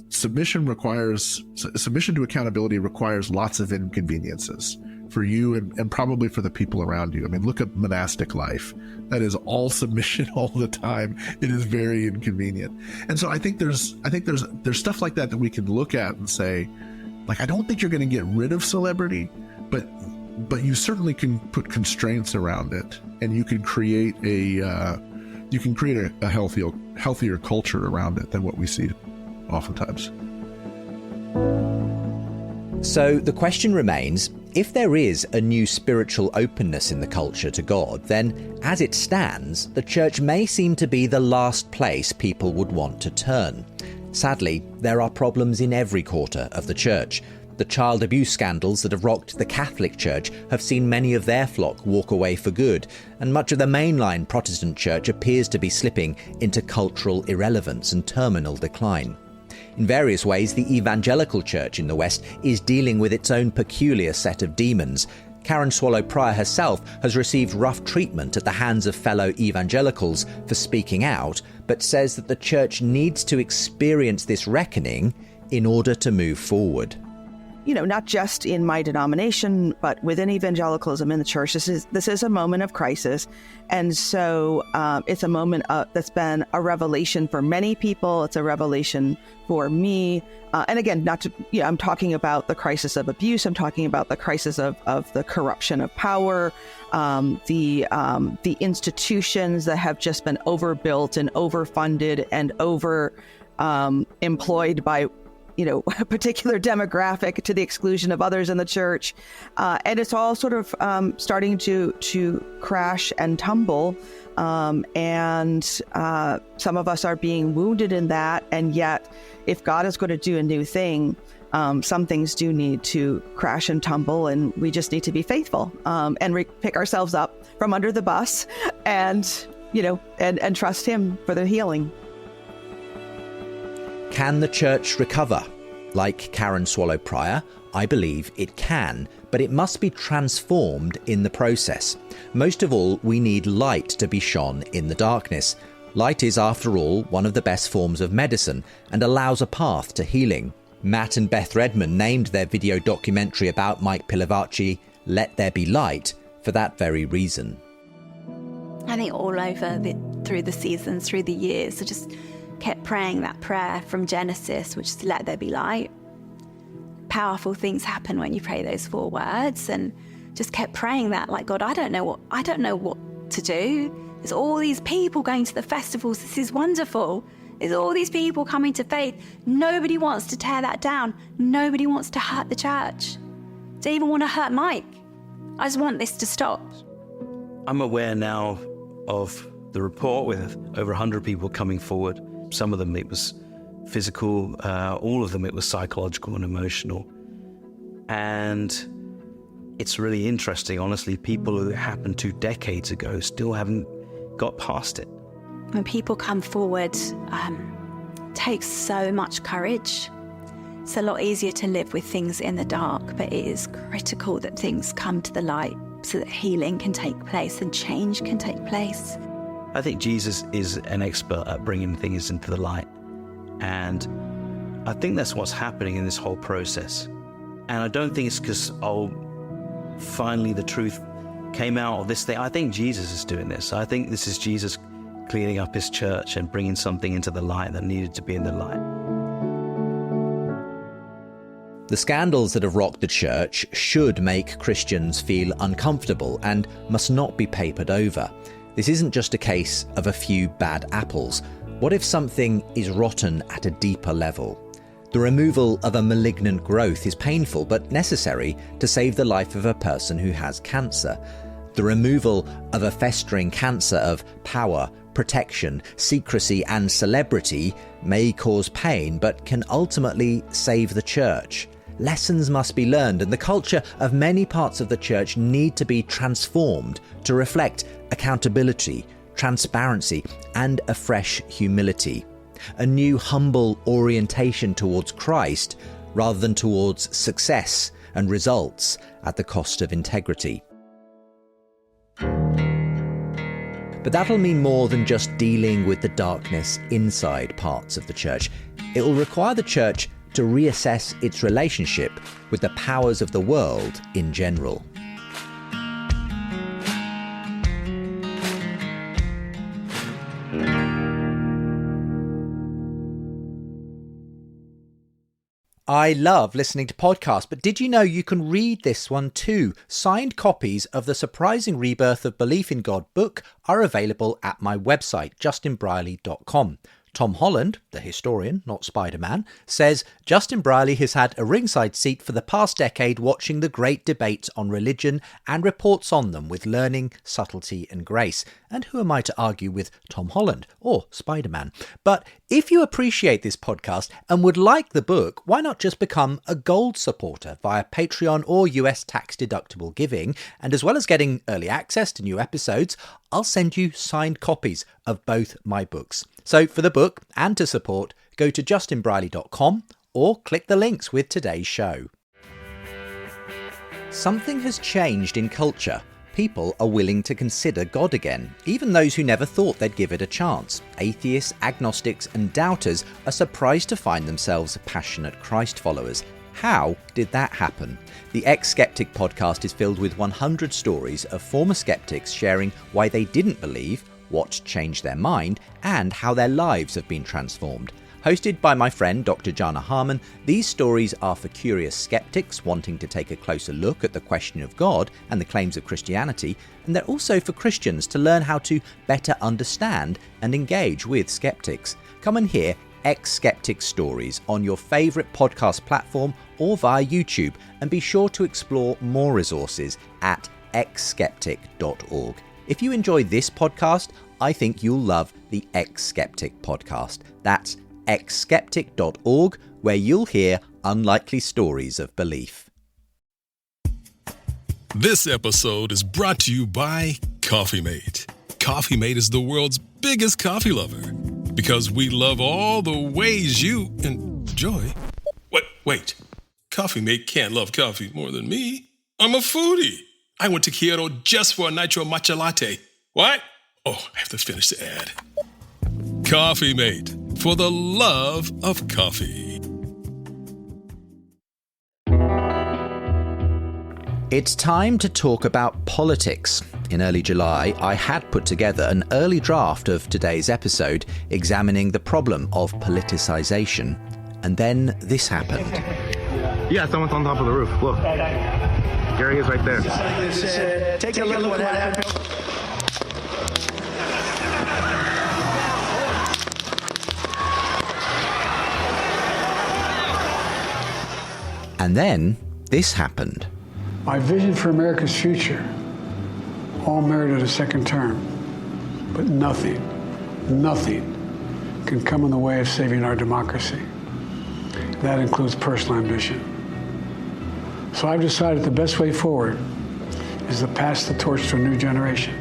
submission to accountability requires lots of inconveniences for you and probably for the people around you. I mean, look at monastic life. That is all submission all the time. It is very inconvenient. And so I think there's stuff like that we can look at and say, like, I don't think you're going to get rid of celebrity, but you certainly can put constraints around it, and you can create a healthier culture around it than what we see oftentimes. So the question remains, if there is a new spiritual openness in the culture to God, then as it stands, the church may seem to be the last place people would want to turn. Sadly, there are problems in every quarter of the church. The child abuse scandals that have rocked the Catholic Church have seen many of their flock walk away for good, and much of the mainline Protestant church appears to be slipping into cultural irrelevance and terminal decline. In various ways, the evangelical church in the West is dealing with its own peculiar set of demons. Karen Swallow Prior herself has received rough treatment at the hands of fellow evangelicals for speaking out, but says that the church needs to experience this reckoning in order to move forward. Not just in my denomination, but within evangelicalism in the church, this is a moment of crisis. And so it's a moment that's been a revelation for many people. It's a revelation for me. And again, I'm talking about the crisis of abuse. I'm talking about the crisis of the corruption of power, the institutions that have just been overbuilt and overfunded and employed by a particular demographic to the exclusion of others in the church. And it's all sort of starting to crash and tumble. And some of us are being wounded in that. And yet, if God is going to do a new thing, some things do need to crash and tumble, and we just need to be faithful and pick ourselves up from under the bus and trust Him for the healing. Can the church recover? Like Karen Swallow Prior, I believe it can, but it must be transformed in the process. Most of all, we need light to be shone in the darkness. Light is, after all, one of the best forms of medicine and allows a path to healing. Matt and Beth Redman named their video documentary about Mike Pilavachi, Let There Be Light, for that very reason. I think all over through the seasons, through the years, I just kept praying that prayer from Genesis, which is let there be light. Powerful things happen when you pray those 4 words, and just kept praying that, like, God, I don't know what to do. There's all these people going to the festivals. This is wonderful. There's all these people coming to faith. Nobody wants to tear that down. Nobody wants to hurt the church. They even want to hurt Mike. I just want this to stop. I'm aware now of the report with over 100 people coming forward. Some of them it was physical, all of them it was psychological and emotional. And it's really interesting, honestly, people who it happened 2 decades ago still haven't got past it. When people come forward, it takes so much courage. It's a lot easier to live with things in the dark, but it is critical that things come to the light so that healing can take place and change can take place. I think Jesus is an expert at bringing things into the light. And I think that's what's happening in this whole process. And I don't think it's because, finally the truth came out of this thing. I think Jesus is doing this. I think this is Jesus cleaning up his church and bringing something into the light that needed to be in the light. The scandals that have rocked the church should make Christians feel uncomfortable and must not be papered over. This isn't just a case of a few bad apples. What if something is rotten at a deeper level? The removal of a malignant growth is painful but necessary to save the life of a person who has cancer. The removal of a festering cancer of power, protection, secrecy and celebrity may cause pain but can ultimately save the church. Lessons must be learned, and the culture of many parts of the church need to be transformed to reflect accountability, transparency and a fresh humility. A new humble orientation towards Christ rather than towards success and results at the cost of integrity. But that'll mean more than just dealing with the darkness inside parts of the church. It will require the church to reassess its relationship with the powers of the world in general. I love listening to podcasts, but did you know you can read this one too? Signed copies of the Surprising Rebirth of Belief in God book are available at my website, justinbrierley.com. Tom Holland, the historian, not Spider-Man, says Justin Brierley has had a ringside seat for the past decade watching the great debates on religion and reports on them with learning, subtlety and grace. And who am I to argue with Tom Holland or Spider-Man? But if you appreciate this podcast and would like the book, why not just become a gold supporter via Patreon or US tax-deductible giving? And as well as getting early access to new episodes, I'll send you signed copies of both my books. So for the book and to support, go to justinbrierley.com or click the links with today's show. Something has changed in culture. People are willing to consider God again, even those who never thought they'd give it a chance. Atheists, agnostics and doubters are surprised to find themselves passionate Christ followers. How did that happen? The Ex-Skeptic podcast is filled with 100 stories of former skeptics sharing why they didn't believe, what changed their mind, and how their lives have been transformed. Hosted by my friend Dr. Jana Harmon, these stories are for curious skeptics wanting to take a closer look at the question of God and the claims of Christianity, and they're also for Christians to learn how to better understand and engage with skeptics. Come and hear Ex-Skeptic stories on your favourite podcast platform or via YouTube, and be sure to explore more resources at exskeptic.org. If you enjoy this podcast, I think you'll love the Ex-Skeptic podcast. That's exskeptic.org, where you'll hear unlikely stories of belief. This episode is brought to you by Coffee Mate. Coffee Mate is the world's biggest coffee lover because we love all the ways you enjoy. Wait. Coffee Mate can't love coffee more than me. I'm a foodie. I went to Kyoto just for a nitro matcha latte. What? Oh, I have to finish the ad. Coffee Mate, for the love of coffee. It's time to talk about politics. In early July, I had put together an early draft of today's episode examining the problem of politicization. And then this happened. Yeah, someone's on top of the roof. Look. There he is right there. Take a look at what happened. And then this happened. My vision for America's future all merited a second term, but nothing can come in the way of saving our democracy. That includes personal ambition. So I've decided the best way forward is to pass the torch to a new generation.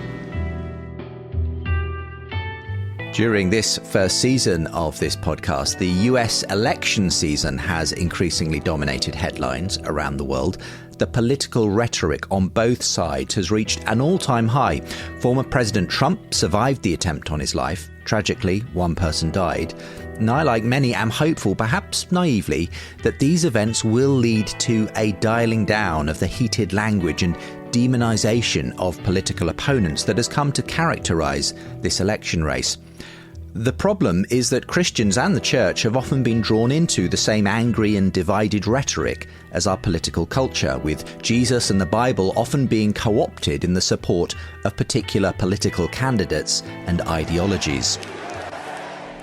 During this first season of this podcast, the US election season has increasingly dominated headlines around the world. The political rhetoric on both sides has reached an all-time high. Former President Trump survived the attempt on his life. Tragically, one person died. And I, like many, am hopeful, perhaps naively, that these events will lead to a dialing down of the heated language and demonization of political opponents that has come to characterize this election race. The problem is that Christians and the church have often been drawn into the same angry and divided rhetoric as our political culture, with Jesus and the Bible often being co-opted in the support of particular political candidates and ideologies.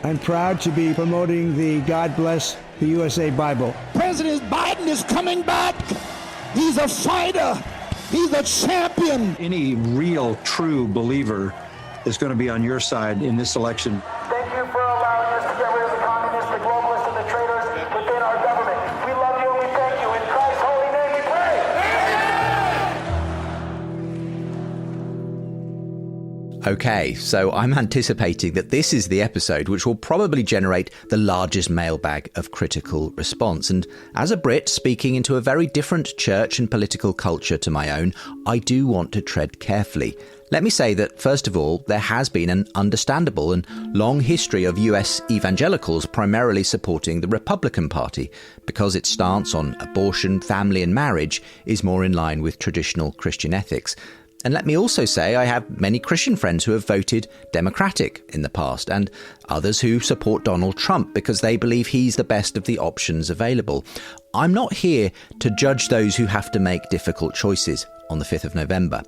I'm proud to be promoting the God Bless the USA Bible. President Biden is coming back. He's a fighter. He's a champion. Any real, true believer is going to be on your side in this election. Thank you for allowing us to get rid of the communists, the globalists, and the traitors within our government. We love you and we thank you. In Christ's holy name we pray. Okay, so I'm anticipating that this is the episode which will probably generate the largest mailbag of critical response. And as a Brit speaking into a very different church and political culture to my own, I do want to tread carefully. Let me say that, first of all, there has been an understandable and long history of US evangelicals primarily supporting the Republican Party because its stance on abortion, family and marriage is more in line with traditional Christian ethics. And let me also say I have many Christian friends who have voted Democratic in the past, and others who support Donald Trump because they believe he's the best of the options available. I'm not here to judge those who have to make difficult choices on the 5th of November.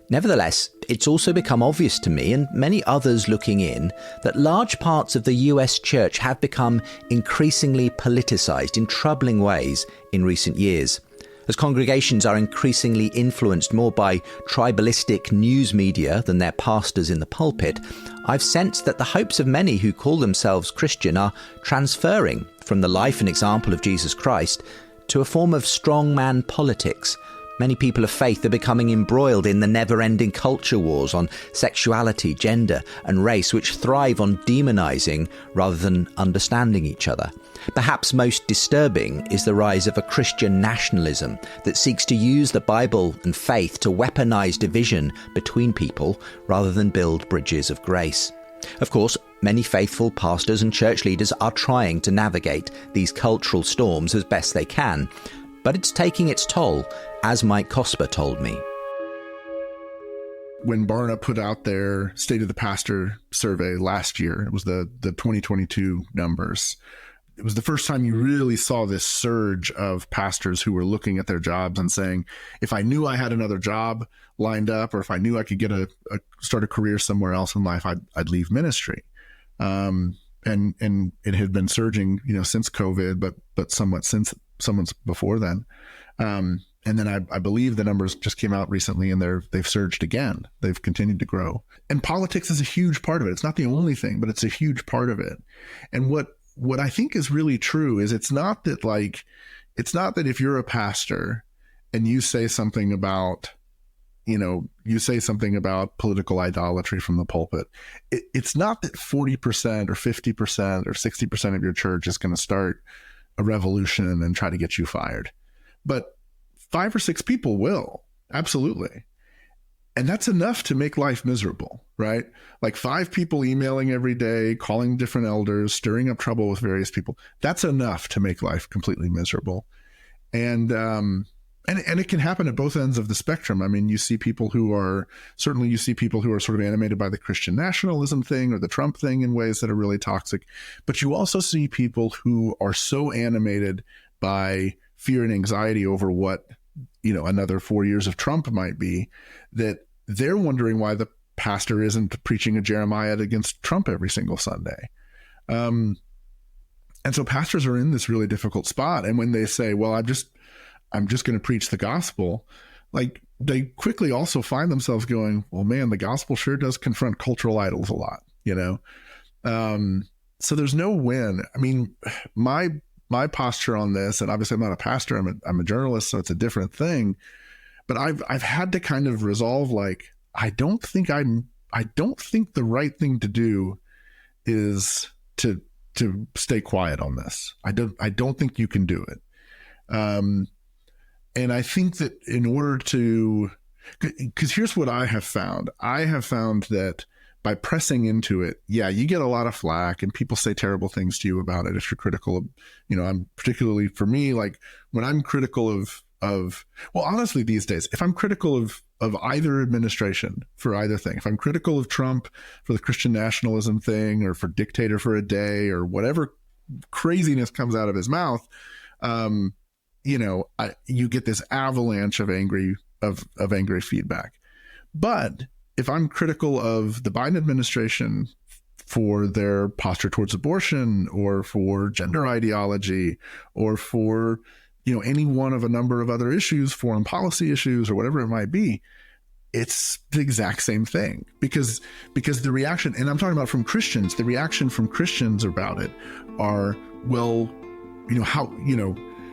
Nevertheless, it's also become obvious to me and many others looking in that large parts of the US church have become increasingly politicized in troubling ways in recent years. As congregations are increasingly influenced more by tribalistic news media than their pastors in the pulpit, I've sensed that the hopes of many who call themselves Christian are transferring from the life and example of Jesus Christ to a form of strongman politics. Many people of faith are becoming embroiled in the never-ending culture wars on sexuality, gender, and race, which thrive on demonizing rather than understanding each other. Perhaps most disturbing is the rise of a Christian nationalism that seeks to use the Bible and faith to weaponize division between people rather than build bridges of grace. Of course, many faithful pastors and church leaders are trying to navigate these cultural storms as best they can, but it's taking its toll, as Mike Cosper told me. When Barna put out their State of the Pastor survey last year, it was the 2022 numbers. It was the first time you really saw this surge of pastors who were looking at their jobs and saying, if I knew I had another job lined up, or if I knew I could get start a career somewhere else in life, I'd leave ministry. And it had been surging, since COVID, but somewhat before then. And then I believe the numbers just came out recently and they've surged again. They've continued to grow. And politics is a huge part of it. It's not the only thing, but it's a huge part of it. And what I think is really true is it's not that if you're a pastor and you say something about, political idolatry from the pulpit, it's not that 40% or 50% or 60% of your church is going to start a revolution and try to get you fired. But 5 or 6 people will, absolutely. And that's enough to make life miserable, right? Like 5 people emailing every day, calling different elders, stirring up trouble with various people. That's enough to make life completely miserable. And it can happen at both ends of the spectrum. I mean, you see people who are sort of animated by the Christian nationalism thing or the Trump thing in ways that are really toxic. But you also see people who are so animated by fear and anxiety over what, another 4 years of Trump might be, that they're wondering why the pastor isn't preaching a Jeremiah against Trump every single Sunday. And so pastors are in this really difficult spot. And when they say, well, I'm just going to preach the gospel, like they quickly also find themselves going, well, man, the gospel sure does confront cultural idols a lot, so there's no win. I mean, my posture on this, and obviously I'm not a pastor, I'm a journalist, so it's a different thing, but I've had to kind of resolve, like, I don't think the right thing to do is to stay quiet on this. I don't think you can do it. And I think that in order to, because here's what I have found. I have found that by pressing into it, yeah, you get a lot of flack and people say terrible things to you about it if you're critical of, I'm particularly, for me, like when I'm critical of well, honestly, these days, if I'm critical of either administration for either thing, if I'm critical of Trump for the Christian nationalism thing, or for dictator for a day, or whatever craziness comes out of his mouth, you get this avalanche of angry feedback. But if I'm critical of the Biden administration for their posture towards abortion, or for gender ideology, or for any one of a number of other issues, foreign policy issues, or whatever it might be, it's the exact same thing. Because the reaction, and I'm talking about from Christians, the reaction from Christians about it are, well,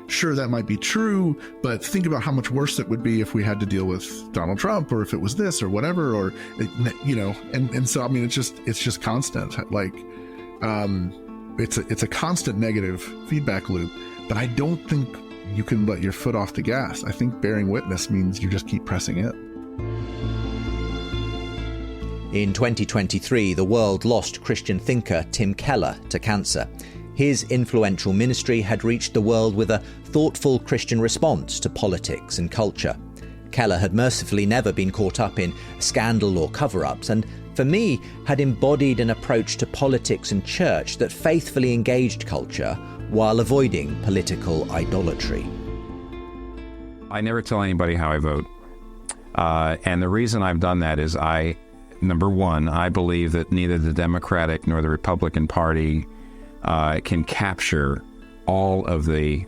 sure, that might be true, but think about how much worse it would be if we had to deal with Donald Trump, or if it was this or whatever, or and so I mean, it's just constant. Like, it's a constant negative feedback loop. But I don't think you can let your foot off the gas. I think bearing witness means you just keep pressing it. In 2023, the world lost Christian thinker Tim Keller to cancer. His influential ministry had reached the world with a thoughtful Christian response to politics and culture. Keller had mercifully never been caught up in scandal or cover-ups, and for me, had embodied an approach to politics and church that faithfully engaged culture while avoiding political idolatry. I never tell anybody how I vote. And the reason I've done that is number one, I believe that neither the Democratic nor the Republican Party can capture all of the,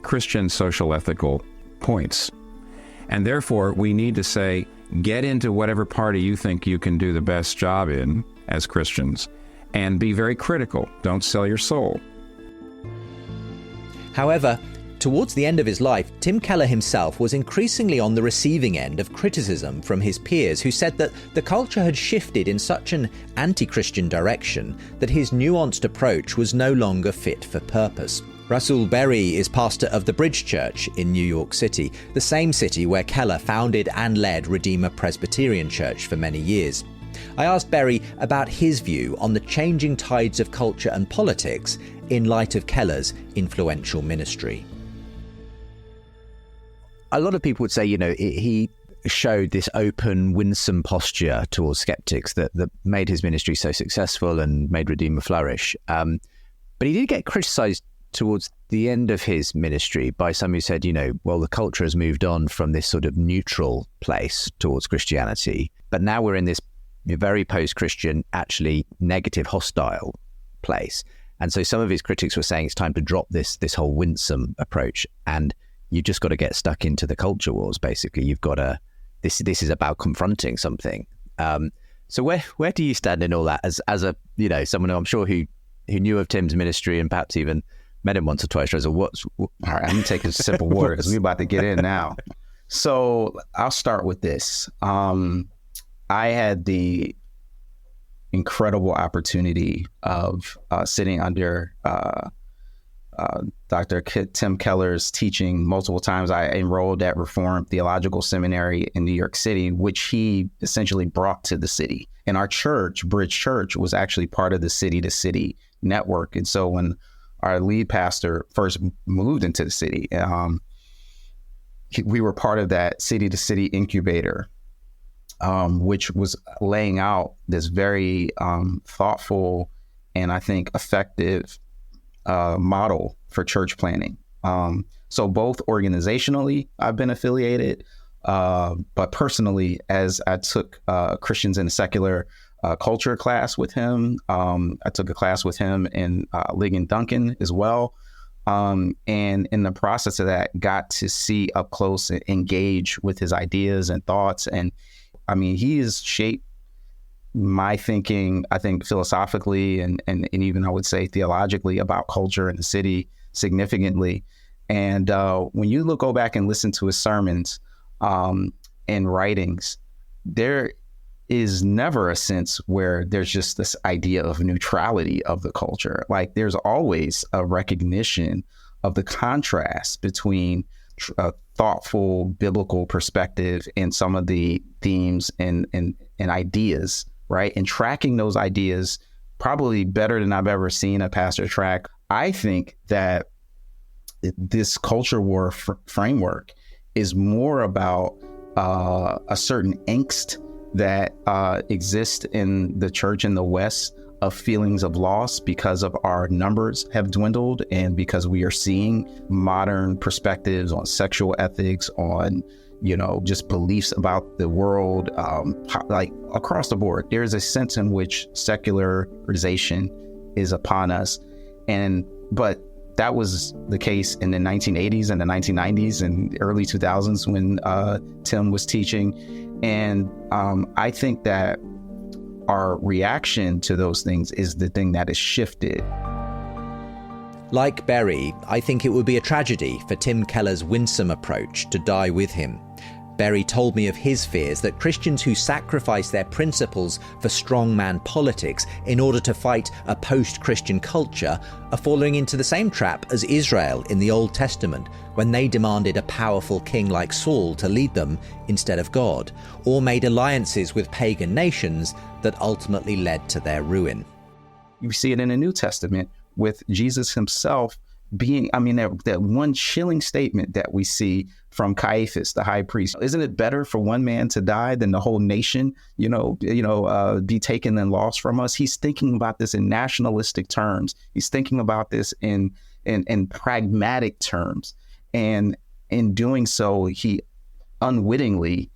Christian social ethical points. And therefore, we need to say, get into whatever party you think you can do the best job in as Christians, and be very critical. Don't sell your soul. However, towards the end of his life, Tim Keller himself was increasingly on the receiving end of criticism from his peers, who said that the culture had shifted in such an anti-Christian direction that his nuanced approach was no longer fit for purpose. Rasool Berry is pastor of the Bridge Church in New York City, the same city where Keller founded and led Redeemer Presbyterian Church for many years. I asked Berry about his view on the changing tides of culture and politics in light of Keller's influential ministry. A lot of people would say, he showed this open, winsome posture towards skeptics that made his ministry so successful and made Redeemer flourish. But he did get criticized towards the end of his ministry by some who said, the culture has moved on from this sort of neutral place towards Christianity, but now we're in this very post-Christian, actually negative, hostile place. And so some of his critics were saying it's time to drop this whole winsome approach, and you just got to get stuck into the culture wars. Basically, you've got to. This is about confronting something. So where do you stand in all that as a someone who I'm sure who knew of Tim's ministry and perhaps even met him once or twice? All right, I'm gonna take a sip of water because we're about to get in now. So I'll start with this. I had the incredible opportunity of sitting under Dr. Tim Keller's teaching multiple times. I enrolled at Reformed Theological Seminary in New York City, which he essentially brought to the city. And our church, Bridge Church, was actually part of the city-to-city network. And so when our lead pastor first moved into the city, we were part of that city-to-city incubator, which was laying out this very thoughtful and I think effective model for church planning. So both organizationally, I've been affiliated, but personally, as I took Christians in a secular culture class with him, I took a class with him in Ligon Duncan as well. And in the process of that, got to see up close and engage with his ideas and thoughts. And I mean, he has shaped my thinking, I think, philosophically and even I would say theologically about culture in the city significantly. And when you go back and listen to his sermons and writings, there is never a sense where there's just this idea of neutrality of the culture. Like there's always a recognition of the contrast between a thoughtful biblical perspective and some of the themes and ideas, right? And tracking those ideas probably better than I've ever seen a pastor track. I think that this culture war framework is more about a certain angst that exists in the church in the West of feelings of loss because of our numbers have dwindled and because we are seeing modern perspectives on sexual ethics, on, just beliefs about the world, like across the board. There's a sense in which secularization is upon us. But that was the case in the 1980s and the 1990s and early 2000s when Tim was teaching. And I think that our reaction to those things is the thing that has shifted. Like Berry, I think it would be a tragedy for Tim Keller's winsome approach to die with him. Berry told me of his fears that Christians who sacrifice their principles for strongman politics in order to fight a post-Christian culture are falling into the same trap as Israel in the Old Testament when they demanded a powerful king like Saul to lead them instead of God, or made alliances with pagan nations that ultimately led to their ruin. You see it in the New Testament with Jesus himself being, that one chilling statement that we see from Caiaphas, the high priest. Isn't it better for one man to die than the whole nation, be taken and lost from us? He's thinking about this in nationalistic terms. He's thinking about this in pragmatic terms. And in doing so, he unwittingly,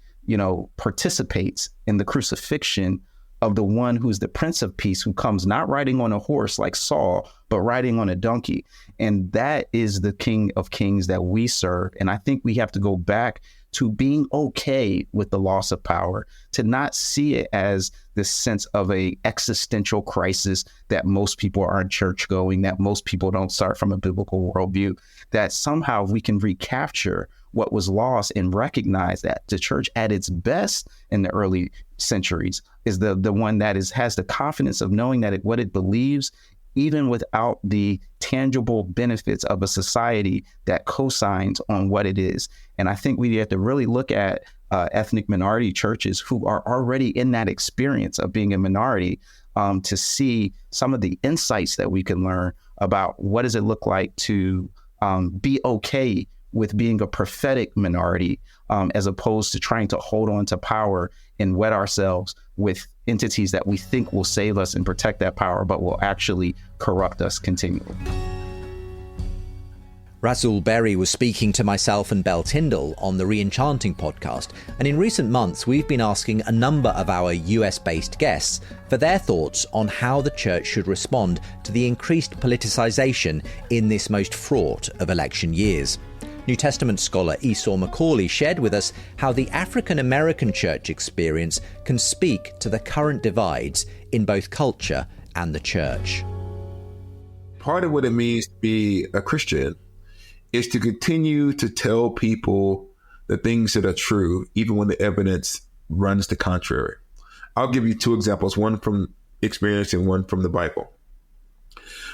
participates in the crucifixion of the one who's the Prince of Peace, who comes not riding on a horse like Saul, but riding on a donkey. And that is the King of Kings that we serve. And I think we have to go back to being okay with the loss of power, to not see it as this sense of a existential crisis that most people aren't church going, that most people don't start from a biblical worldview, that somehow we can recapture what was lost and recognize that the church at its best in the early centuries is the one that has the confidence of knowing that what it believes, even without the tangible benefits of a society that cosigns on what it is. And I think we have to really look at ethnic minority churches who are already in that experience of being a minority to see some of the insights that we can learn about what does it look like to be okay with being a prophetic minority, as opposed to trying to hold on to power and wed ourselves with entities that we think will save us and protect that power, but will actually corrupt us continually. Rasool Berry was speaking to myself and Belle Tyndall on the Re-Enchanting podcast, and in recent months we've been asking a number of our US-based guests for their thoughts on how the church should respond to the increased politicization in this most fraught of election years. New Testament scholar Esau McCaulley shared with us how the African American church experience can speak to the current divides in both culture and the church. Part of what it means to be a Christian is to continue to tell people the things that are true, even when the evidence runs the contrary. I'll give you two examples, one from experience and one from the Bible.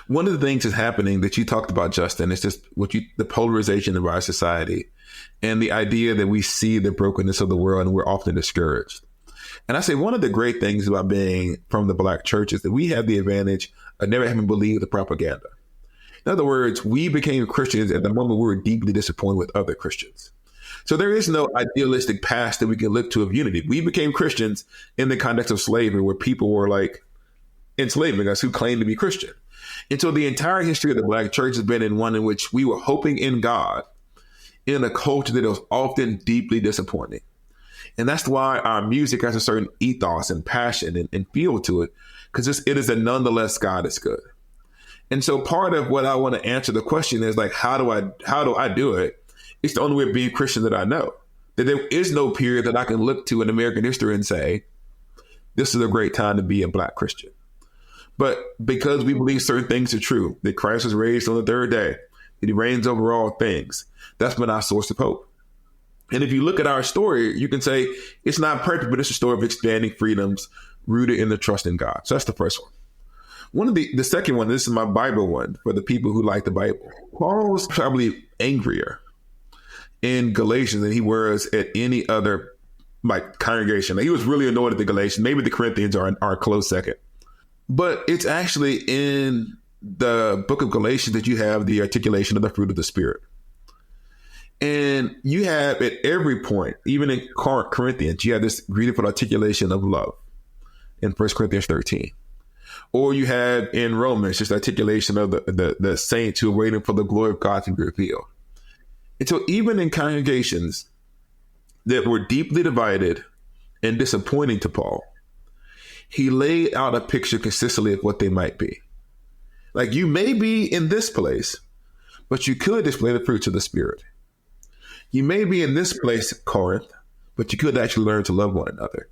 One of the things that's happening that you talked about, Justin, is just the polarization of our society and the idea that we see the brokenness of the world and we're often discouraged. And I say one of the great things about being from the Black church is that we have the advantage of never having believed the propaganda. In other words, we became Christians at the moment we were deeply disappointed with other Christians. So there is no idealistic past that we can look to of unity. We became Christians in the context of slavery, where people were like enslaving us who claimed to be Christian. And so the entire history of the Black church has been in one in which we were hoping in God in a culture that was often deeply disappointing. And that's why our music has a certain ethos and passion and feel to it, because it is a nonetheless God is good. And so part of what I want to answer the question is like, how do I do it? It's the only way of being Christian that I know. That there is no period that I can look to in American history and say, this is a great time to be a Black Christian. But because we believe certain things are true, that Christ was raised on the third day, that he reigns over all things, that's been our source of hope. And if you look at our story, you can say it's not perfect, but it's a story of expanding freedoms rooted in the trust in God. So that's the first one. The second one, this is my Bible one for the people who like the Bible. Paul was probably angrier in Galatians than he was at any other congregation. He was really annoyed at the Galatians. Maybe the Corinthians are a close second. But it's actually in the book of Galatians that you have the articulation of the fruit of the Spirit. And you have at every point, even in Corinthians, you have this beautiful articulation of love in 1 Corinthians 13. Or you have in Romans just articulation of the saints who are waiting for the glory of God to be revealed. And so even in congregations that were deeply divided and disappointing to Paul, he laid out a picture consistently of what they might be. Like, you may be in this place, but you could display the fruits of the Spirit. You may be in this place, Corinth, but you could actually learn to love one another.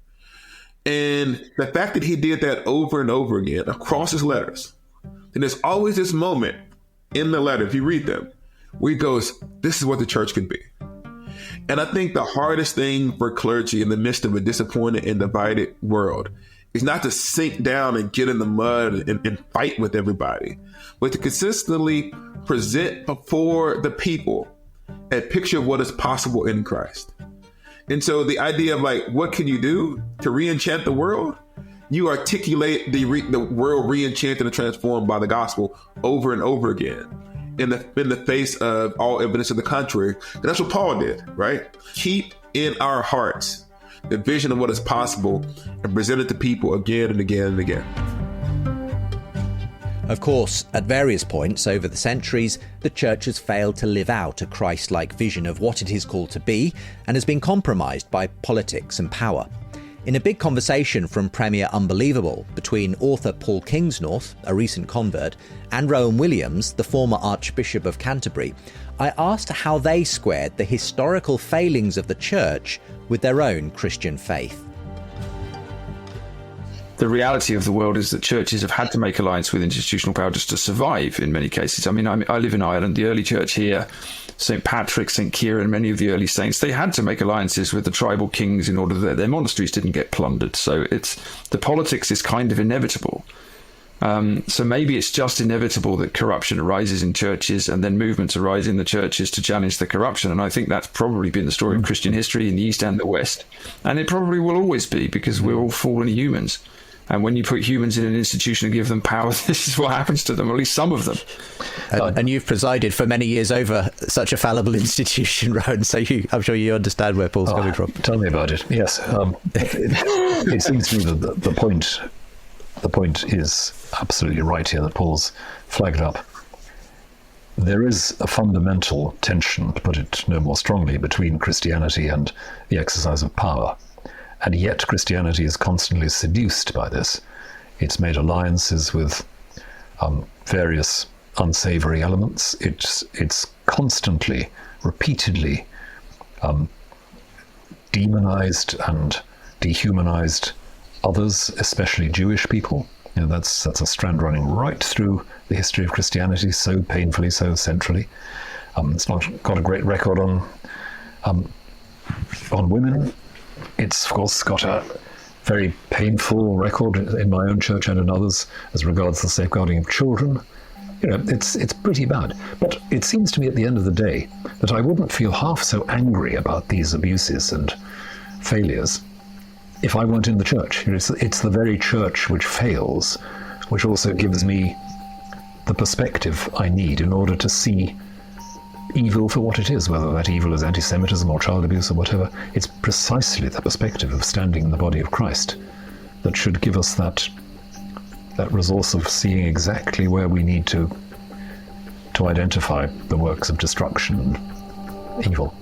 And the fact that he did that over and over again across his letters, and there's always this moment in the letter, if you read them, where he goes, this is what the church could be. And I think the hardest thing for clergy in the midst of a disappointed and divided world is not to sink down and get in the mud and fight with everybody, but to consistently present before the people a picture of what is possible in Christ. And so the idea of like, what can you do to re-enchant the world? You articulate the world re-enchanted and transformed by the gospel over and over again in the face of all evidence of the contrary. And that's what Paul did, right? Keep in our hearts the vision of what is possible and present it to people again and again and again. Of course, at various points over the centuries, the church has failed to live out a Christ-like vision of what it is called to be and has been compromised by politics and power. In a big conversation from Premier Unbelievable between author Paul Kingsnorth, a recent convert, and Rowan Williams, the former Archbishop of Canterbury, I asked how they squared the historical failings of the church with their own Christian faith. The reality of the world is that churches have had to make alliance with institutional power just to survive in many cases. I mean, I live in Ireland. The early church here, St. Patrick, St. Kieran, many of the early saints, they had to make alliances with the tribal kings in order that their monasteries didn't get plundered. So the politics is kind of inevitable. So maybe it's just inevitable that corruption arises in churches and then movements arise in the churches to challenge the corruption. And I think that's probably been the story of Christian history in the East and the West. And it probably will always be, because we're all fallen humans. And when you put humans in an institution and give them power, this is what happens to them, or at least some of them. And you've presided for many years over such a fallible institution, Rowan, so I'm sure you understand where Paul's coming from. Tell me about it. Yes. It seems to me that the point is absolutely right here that Paul's flagged up. There is a fundamental tension, to put it no more strongly, between Christianity and the exercise of power. And yet Christianity is constantly seduced by this. It's made alliances with various unsavory elements. It's constantly, repeatedly demonized and dehumanized others, especially Jewish people. You know, that's a strand running right through the history of Christianity, so painfully, so centrally. It's not got a great record on women. It's, of course, got a very painful record in my own church and in others as regards the safeguarding of children. You know, it's pretty bad. But it seems to me at the end of the day that I wouldn't feel half so angry about these abuses and failures if I weren't in the church. You know, it's the very church which fails, which also gives me the perspective I need in order to see evil for what it is, whether that evil is anti-Semitism or child abuse or whatever. It's precisely the perspective of standing in the body of Christ that should give us that resource of seeing exactly where we need to identify the works of destruction and evil.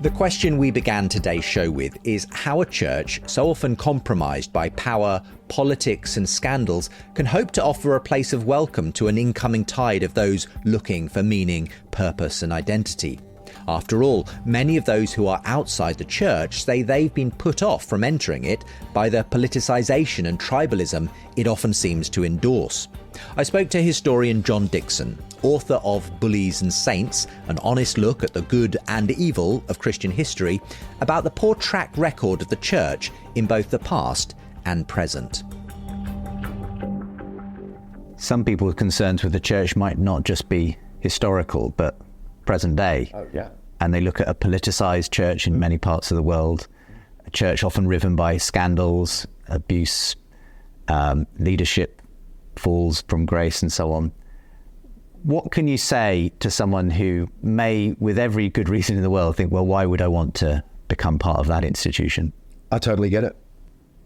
The question we began today's show with is how a church, so often compromised by power, politics and scandals, can hope to offer a place of welcome to an incoming tide of those looking for meaning, purpose and identity. After all, many of those who are outside the church say they've been put off from entering it by the politicization and tribalism it often seems to endorse. I spoke to historian John Dickson, author of Bullies and Saints, an honest look at the good and evil of Christian history, about the poor track record of the church in both the past and present. Some people's concerns with the church might not just be historical, but present day. Oh, yeah. And they look at a politicized church in many parts of the world, a church often riven by scandals, abuse, leadership falls from grace and so on. What can you say to someone who may, with every good reason in the world, think, well, why would I want to become part of that institution? I totally get it.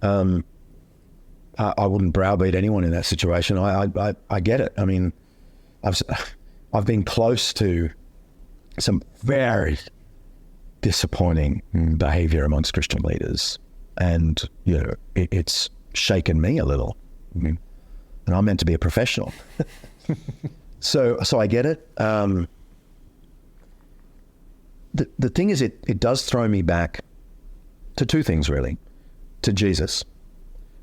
I wouldn't browbeat anyone in that situation. I get it. I mean, I've been close to some very disappointing behavior amongst Christian leaders, and it's shaken me a little. I mean, and I'm meant to be a professional. So I get it. The thing is, it does throw me back to two things, really. To Jesus.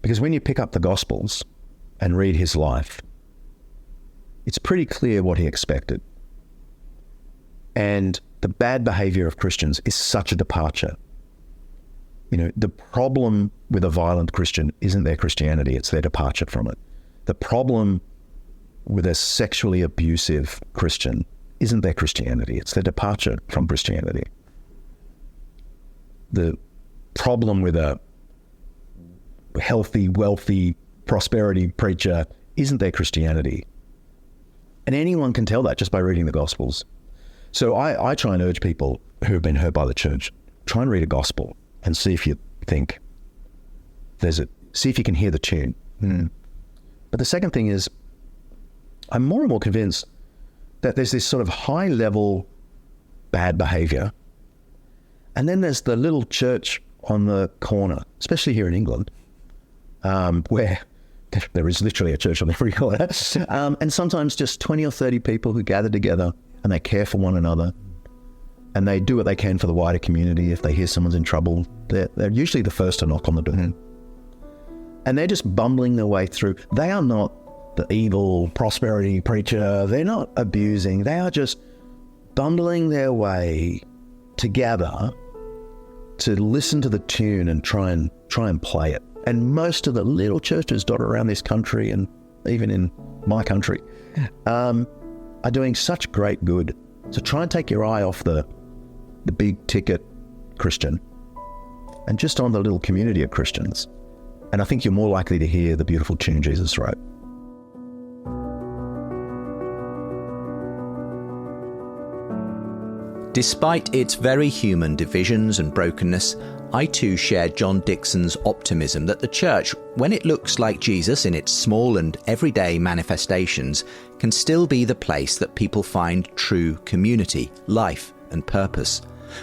Because when you pick up the Gospels and read his life, it's pretty clear what he expected. And the bad behavior of Christians is such a departure. The problem with a violent Christian isn't their Christianity, it's their departure from it. The problem with a sexually abusive Christian isn't their Christianity, it's their departure from Christianity. The problem with a healthy, wealthy, prosperity preacher isn't their Christianity. And anyone can tell that just by reading the Gospels. So I try and urge people who have been hurt by the church, try and read a Gospel and see if you think see if you can hear the tune. But the second thing is, I'm more and more convinced that there's this sort of high level bad behavior. And then there's the little church on the corner, especially here in England, where there is literally a church on every corner. And sometimes just 20 or 30 people who gather together and they care for one another and they do what they can for the wider community. If they hear someone's in trouble, they're usually the first to knock on the door. And they're just bumbling their way through. They are not the evil prosperity preacher. They're not abusing. They are just bumbling their way together to listen to the tune and try and play it. And most of the little churches dotted around this country, and even in my country, are doing such great good. So try and take your eye off the big ticket Christian and just on the little community of Christians. And I think you're more likely to hear the beautiful tune Jesus wrote. Despite its very human divisions and brokenness, I too share John Dickson's optimism that the church, when it looks like Jesus in its small and everyday manifestations, can still be the place that people find true community, life and purpose.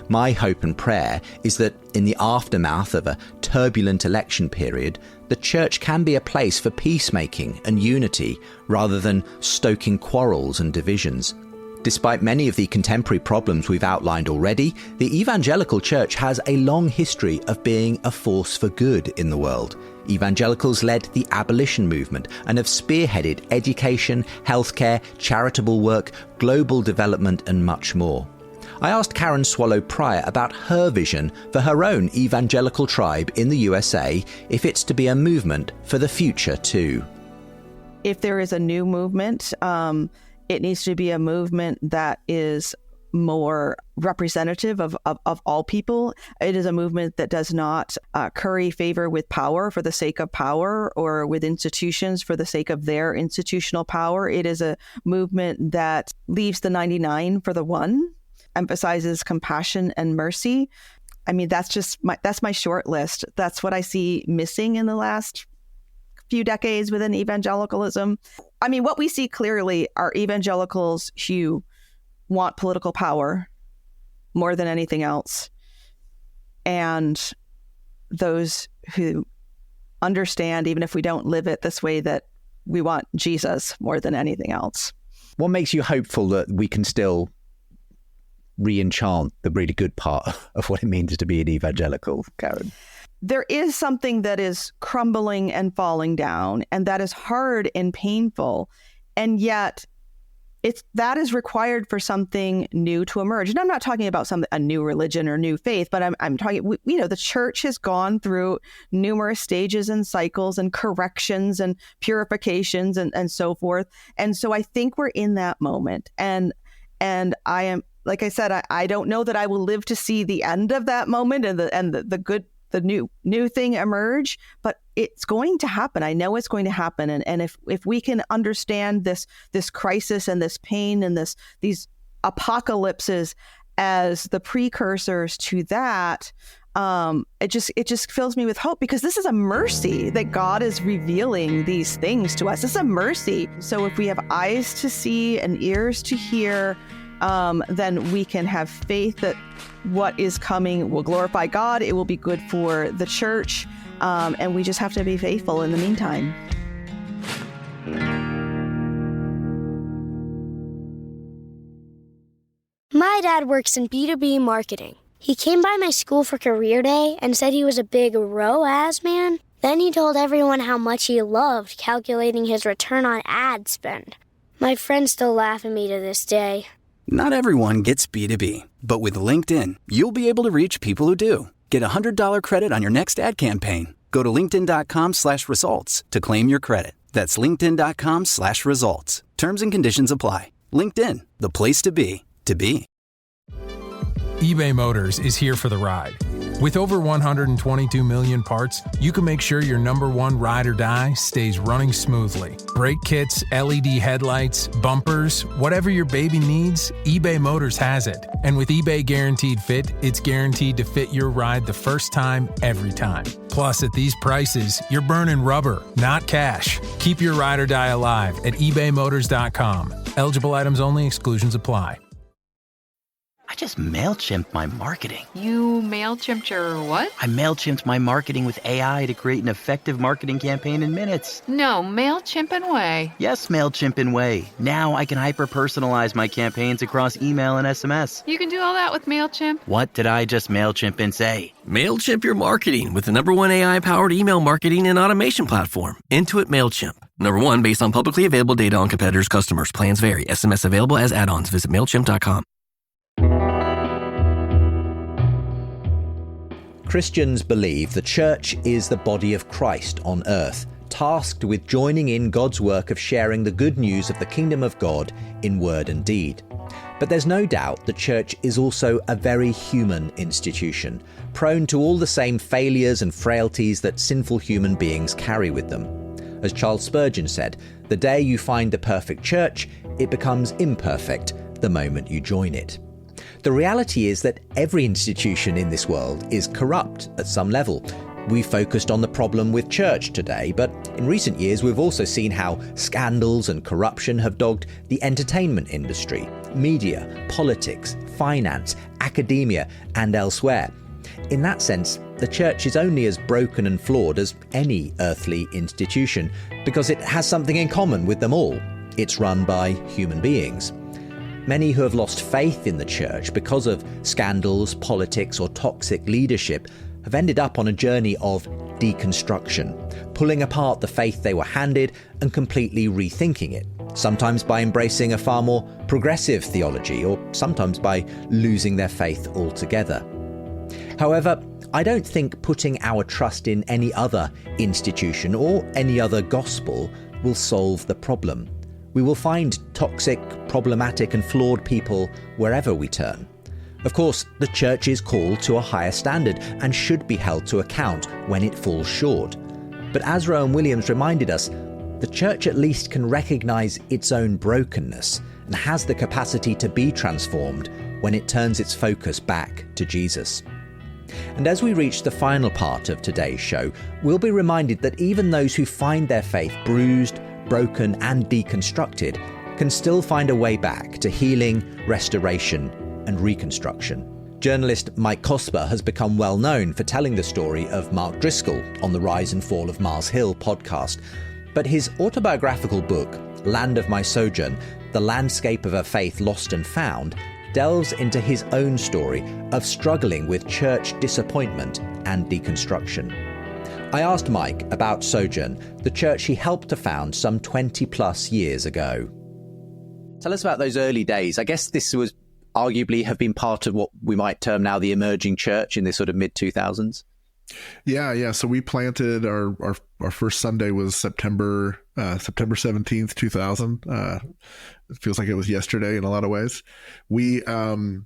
My hope and prayer is that in the aftermath of a turbulent election period, the church can be a place for peacemaking and unity rather than stoking quarrels and divisions. Despite many of the contemporary problems we've outlined already, the evangelical church has a long history of being a force for good in the world. Evangelicals led the abolition movement and have spearheaded education, healthcare, charitable work, global development and much more. I asked Karen Swallow Pryor about her vision for her own evangelical tribe in the USA, if it's to be a movement for the future too. If there is a new movement, it needs to be a movement that is more representative of all people. It is a movement that does not curry favor with power for the sake of power or with institutions for the sake of their institutional power. It is a movement that leaves the 99 for the one, emphasizes compassion and mercy. I mean, that's my short list. That's what I see missing in the last few decades within evangelicalism. I mean, what we see clearly are evangelicals who want political power more than anything else, and those who understand, even if we don't live it this way, that we want Jesus more than anything else. What makes you hopeful that we can still re-enchant the really good part of what it means to be an evangelical, Karen? There is something that is crumbling and falling down, and that is hard and painful. And yet that is required for something new to emerge. And I'm not talking about a new religion or new faith, but I'm talking, the church has gone through numerous stages and cycles and corrections and purifications and so forth. And so I think we're in that moment. And I am, like I said, I don't know that I will live to see the end of that moment and the good the new thing emerge, but it's going to happen. I know it's going to happen. And if we can understand this crisis and this pain and these apocalypses as the precursors to that, it just fills me with hope, because this is a mercy that God is revealing these things to us. This is a mercy. So if we have eyes to see and ears to hear, then we can have faith that what is coming will glorify God. It will be good for the church. And we just have to be faithful in the meantime. My dad works in B2B marketing. He came by my school for career day and said he was a big ROAS man. Then he told everyone how much he loved calculating his return on ad spend. My friends still laugh at me to this day. Not everyone gets B2B, but with LinkedIn, you'll be able to reach people who do. Get a $100 credit on your next ad campaign. Go to linkedin.com/results to claim your credit. That's linkedin.com/results. Terms and conditions apply. LinkedIn, the place to be, to be. eBay Motors is here for the ride. With over 122 million parts, you can make sure your number one ride or die stays running smoothly. Brake kits, LED headlights, bumpers, whatever your baby needs, eBay Motors has it. And with eBay Guaranteed Fit, it's guaranteed to fit your ride the first time, every time. Plus, at these prices, you're burning rubber, not cash. Keep your ride or die alive at ebaymotors.com. Eligible items only. Exclusions apply. I just MailChimped my marketing. You MailChimped your what? I MailChimped my marketing with AI to create an effective marketing campaign in minutes. No, MailChimp and Way. Yes, MailChimp and Way. Now I can hyper-personalize my campaigns across email and SMS. You can do all that with MailChimp? What did I just MailChimp and say? MailChimp your marketing with the #1 AI-powered email marketing and automation platform, Intuit MailChimp. #1 based on publicly available data on competitors' customers. Plans vary. SMS available as add-ons. Visit MailChimp.com. Christians believe the church is the body of Christ on earth, tasked with joining in God's work of sharing the good news of the kingdom of God in word and deed. But there's no doubt the church is also a very human institution, prone to all the same failures and frailties that sinful human beings carry with them. As Charles Spurgeon said, the day you find the perfect church, it becomes imperfect the moment you join it. The reality is that every institution in this world is corrupt at some level. We focused on the problem with church today, but in recent years we've also seen how scandals and corruption have dogged the entertainment industry, media, politics, finance, academia, and elsewhere. In that sense, the church is only as broken and flawed as any earthly institution, because it has something in common with them all. It's run by human beings. Many who have lost faith in the church because of scandals, politics, or toxic leadership have ended up on a journey of deconstruction, pulling apart the faith they were handed and completely rethinking it, sometimes by embracing a far more progressive theology, or sometimes by losing their faith altogether. However, I don't think putting our trust in any other institution or any other gospel will solve the problem. We will find toxic, problematic and flawed people wherever we turn. Of course, the church is called to a higher standard and should be held to account when it falls short. But as Rowan Williams reminded us, the church at least can recognise its own brokenness and has the capacity to be transformed when it turns its focus back to Jesus. And as we reach the final part of today's show, we'll be reminded that even those who find their faith bruised, broken and deconstructed can still find a way back to healing, restoration and reconstruction. Journalist Mike Cosper has become well known for telling the story of Mark Driscoll on the Rise and Fall of Mars Hill podcast. But his autobiographical book, Land of My Sojourn, The Landscape of a Faith Lost and Found, delves into his own story of struggling with church disappointment and deconstruction. I asked Mike about Sojourn, the church he helped to found some 20 plus years ago. Tell us about those early days. I guess this was arguably have been part of what we might term now the emerging church in this sort of mid-2000s. Yeah. So we planted our first Sunday was September 17th, 2000. It feels like it was yesterday in a lot of ways. We, very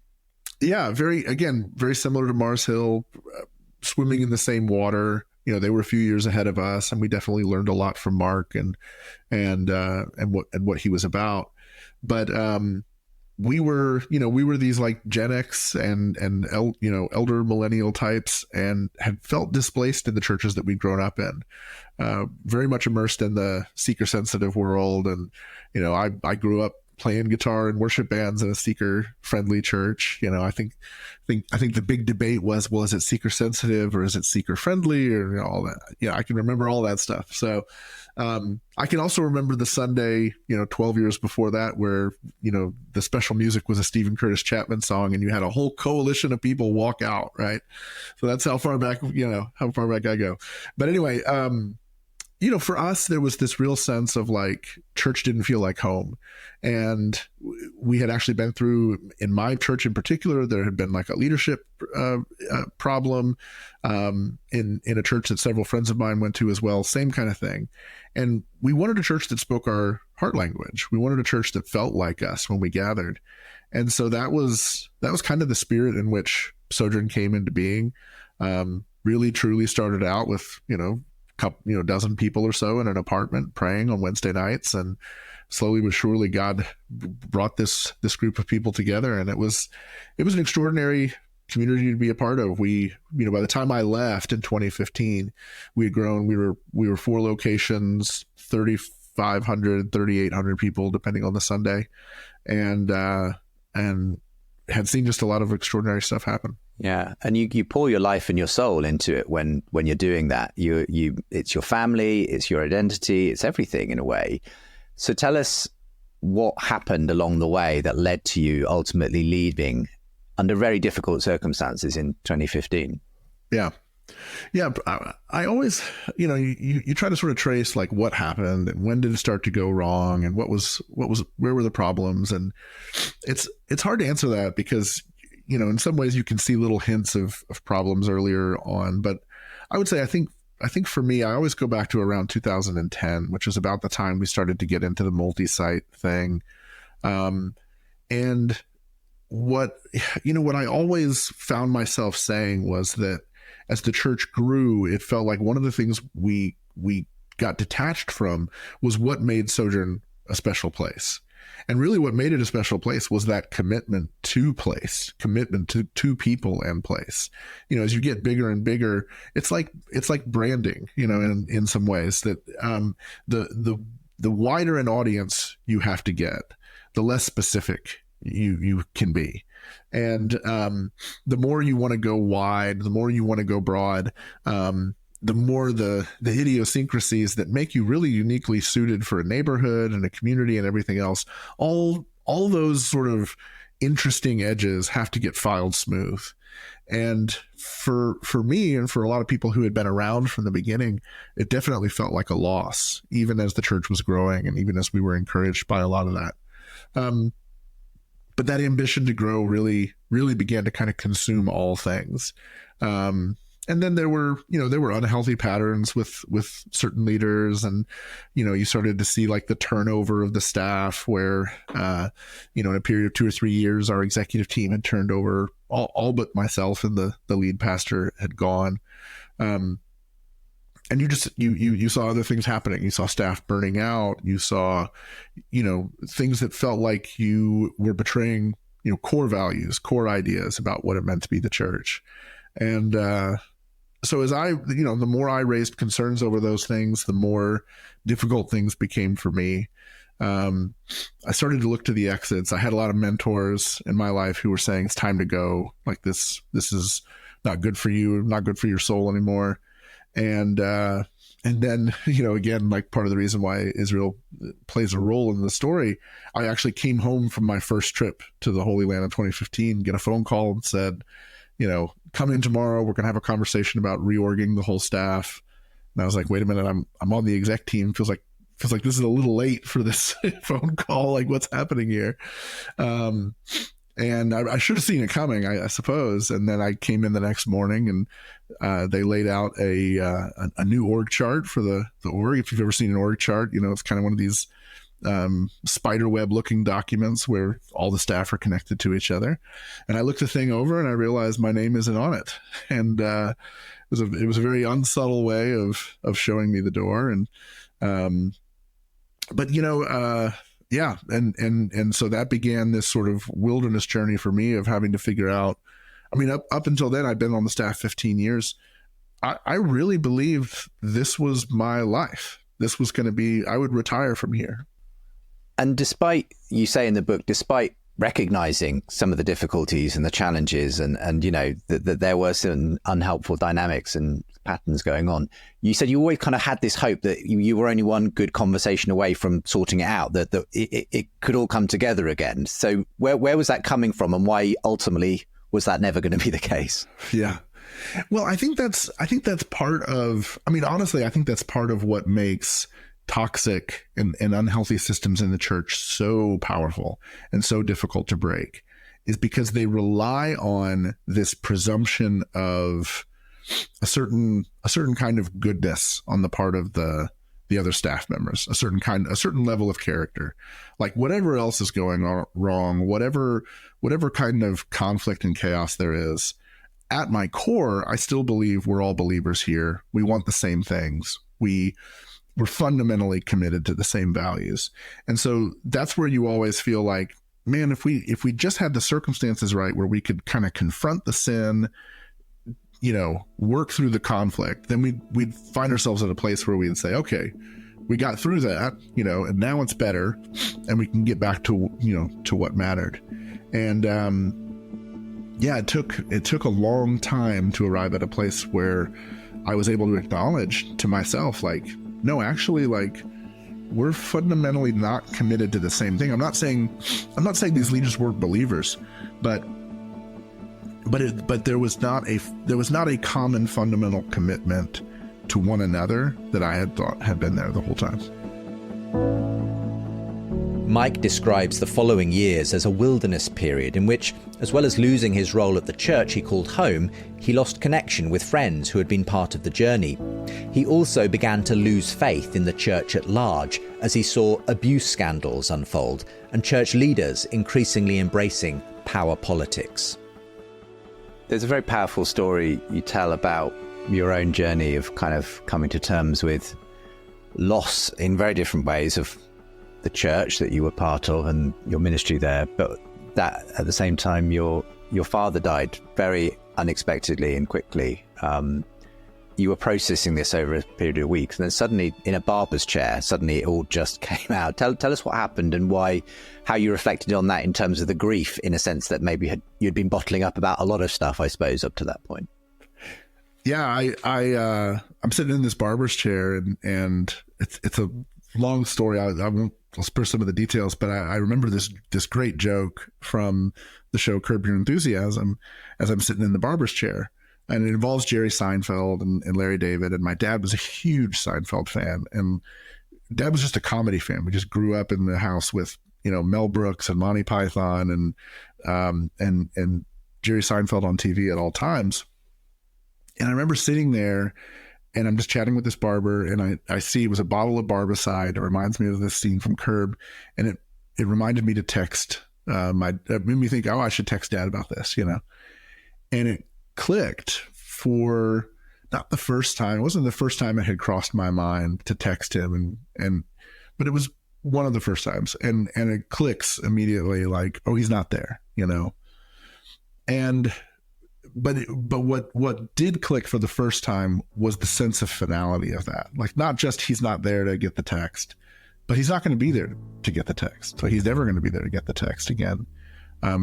similar to Mars Hill, swimming in the same water. They were a few years ahead of us, and we definitely learned a lot from Mark and what he was about. But we were these like Gen X and elder millennial types, and had felt displaced in the churches that we'd grown up in, very much immersed in the seeker sensitive world. And I grew up playing guitar in worship bands in a seeker friendly church. I think the big debate was, well, is it seeker sensitive or is it seeker friendly, or all that. I can remember all that stuff. So I can also remember the Sunday 12 years before that, where the special music was a Stephen Curtis Chapman song, and you had a whole coalition of people walk out, right? So that's how far back I go. But anyway, for us, there was this real sense of like church didn't feel like home. And we had actually been through, in my church in particular, there had been like a leadership problem in a church that several friends of mine went to as well, same kind of thing. And we wanted a church that spoke our heart language. We wanted a church that felt like us when we gathered. And so that was kind of the spirit in which Sojourn came into being. Really, truly started out with, dozen people or so in an apartment praying on Wednesday nights, and slowly but surely God brought this group of people together, and it was an extraordinary community to be a part of. We, by the time I left in 2015, we had grown. We were 4 locations, 3,500, 3,800 people, depending on the Sunday, and had seen just a lot of extraordinary stuff happen. Yeah, and you pour your life and your soul into it when you're doing that. It's your family, it's your identity, it's everything in a way. So tell us what happened along the way that led to you ultimately leaving under very difficult circumstances in 2015. Yeah. I always, you try to sort of trace like what happened and when did it start to go wrong, and where were the problems, and it's hard to answer that because in some ways you can see little hints of problems earlier on. But I would say, I think for me, I always go back to around 2010, which was about the time we started to get into the multi-site thing. And what I always found myself saying was that as the church grew, it felt like one of the things we got detached from was what made Sojourn a special place. And really what made it a special place was that commitment to place, commitment to people and place. As you get bigger and bigger, it's like branding, in some ways, that the wider an audience you have to get, the less specific you can be. And the more you want to go wide, the more you want to go broad, the more the idiosyncrasies that make you really uniquely suited for a neighborhood and a community and everything else, all those sort of interesting edges have to get filed smooth. And for me and for a lot of people who had been around from the beginning, it definitely felt like a loss, even as the church was growing and even as we were encouraged by a lot of that. But that ambition to grow really, really began to kind of consume all things. And then there were unhealthy patterns with certain leaders, and, you started to see like the turnover of the staff where, in a period of 2 or 3 years, our executive team had turned over, all but myself and the lead pastor had gone. And you saw other things happening. You saw staff burning out. You saw, things that felt like you were betraying, core values, core ideas about what it meant to be the church. And, so as the more I raised concerns over those things, the more difficult things became for me. I started to look to the exits. I had a lot of mentors in my life who were saying, it's time to go. Like this is not good for you, not good for your soul anymore. And then, again, like part of the reason why Israel plays a role in the story, I actually came home from my first trip to the Holy Land in 2015, get a phone call and said, come in tomorrow. We're going to have a conversation about reorging the whole staff. And I was like, wait a minute, I'm on the exec team. Feels like this is a little late for this phone call. Like, what's happening here? And I should have seen it coming, I suppose. And then I came in the next morning and they laid out a new org chart for the org. If you've ever seen an org chart, it's kind of one of these spiderweb looking documents where all the staff are connected to each other. And I looked the thing over and I realized my name isn't on it. And it was a very unsubtle way of showing me the door. And but and so that began this sort of wilderness journey for me of having to figure out. I mean, up until then, I'd been on the staff 15 years. I really believed this was my life. This was going to be, I would retire from here. And despite, you say in the book, despite recognizing some of the difficulties and the challenges and that there were some unhelpful dynamics and patterns going on, you said you always kind of had this hope that you were only one good conversation away from sorting it out, that it could all come together again. So where was that coming from, and why ultimately was that never going to be the case? Yeah. Well, I think that's part of, honestly, I think that's part of what makes toxic and unhealthy systems in the church so powerful and so difficult to break, is because they rely on this presumption of a certain kind of goodness on the part of the other staff members, a certain level of character, like whatever else is going on wrong, whatever kind of conflict and chaos there is. At my core, I still believe we're all believers here. We want the same things. We're fundamentally committed to the same values. And so that's where you always feel like, man, if we just had the circumstances right, where we could kind of confront the sin, work through the conflict, then we'd find ourselves at a place where we'd say, okay, we got through that, and now it's better, and we can get back to what mattered. And, it took a long time to arrive at a place where I was able to acknowledge to myself, like, no, actually, like, we're fundamentally not committed to the same thing. I'm not saying these leaders weren't believers, but there was not a common fundamental commitment to one another that I had thought had been there the whole time. Mike describes the following years as a wilderness period in which, as well as losing his role at the church he called home, he lost connection with friends who had been part of the journey. He also began to lose faith in the church at large as he saw abuse scandals unfold and church leaders increasingly embracing power politics. There's a very powerful story you tell about your own journey of kind of coming to terms with loss in very different ways of the church that you were part of and your ministry there, but that at the same time your father died very unexpectedly and quickly. You were processing this over a period of weeks, and then suddenly in a barber's chair, suddenly it all just came out. Tell us what happened and how you reflected on that in terms of the grief, in a sense that maybe you'd been bottling up about a lot of stuff, I suppose, up to that point. Yeah, I'm sitting in this barber's chair, and it's a long story. I'll spare some of the details, but I remember this great joke from the show Curb Your Enthusiasm as I'm sitting in the barber's chair. And it involves Jerry Seinfeld and Larry David. And my dad was a huge Seinfeld fan. And Dad was just a comedy fan. We just grew up in the house with, Mel Brooks and Monty Python and Jerry Seinfeld on TV at all times. And I remember sitting there and I'm just chatting with this barber, and I see it was a bottle of Barbicide. It reminds me of this scene from Curb. And it reminded me to text it made me think, I should text Dad about this, And it clicked for not the first time. It wasn't the first time it had crossed my mind to text him, but it was one of the first times. And it clicks immediately, like, oh, he's not there, And but what did click for the first time was the sense of finality of that. Like, not just he's not there to get the text, but he's not going to be there to get the text. So he's never going to be there to get the text again,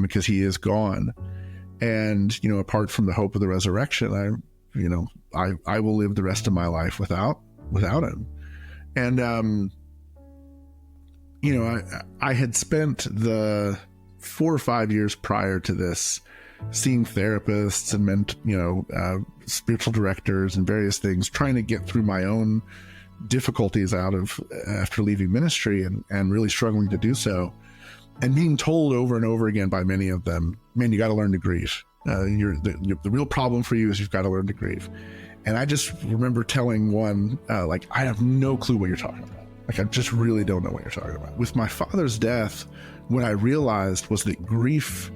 because he is gone. And, apart from the hope of the resurrection, I will live the rest of my life without him. And, I had spent the 4 or 5 years prior to this seeing therapists and spiritual directors and various things, trying to get through my own difficulties after leaving ministry and really struggling to do so, and being told over and over again by many of them, man, you got to learn to grieve. The real problem for you is you've got to learn to grieve. And I just remember telling one, I have no clue what you're talking about. Like, I just really don't know what you're talking about. With my father's death, what I realized was that grief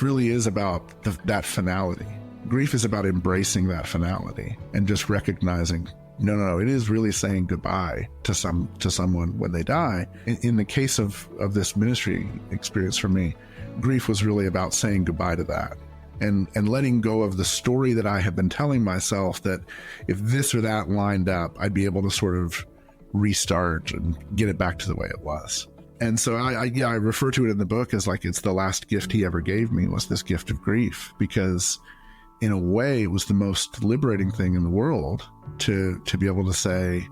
really is about that finality. Grief is about embracing that finality and just recognizing, no, it is really saying goodbye to someone when they die. In the case of this ministry experience for me, grief was really about saying goodbye to that and letting go of the story that I had been telling myself, that if this or that lined up, I'd be able to sort of restart and get it back to the way it was. And so I refer to it in the book as like, it's the last gift he ever gave me, was this gift of grief, because in a way it was the most liberating thing in the world to be able to say,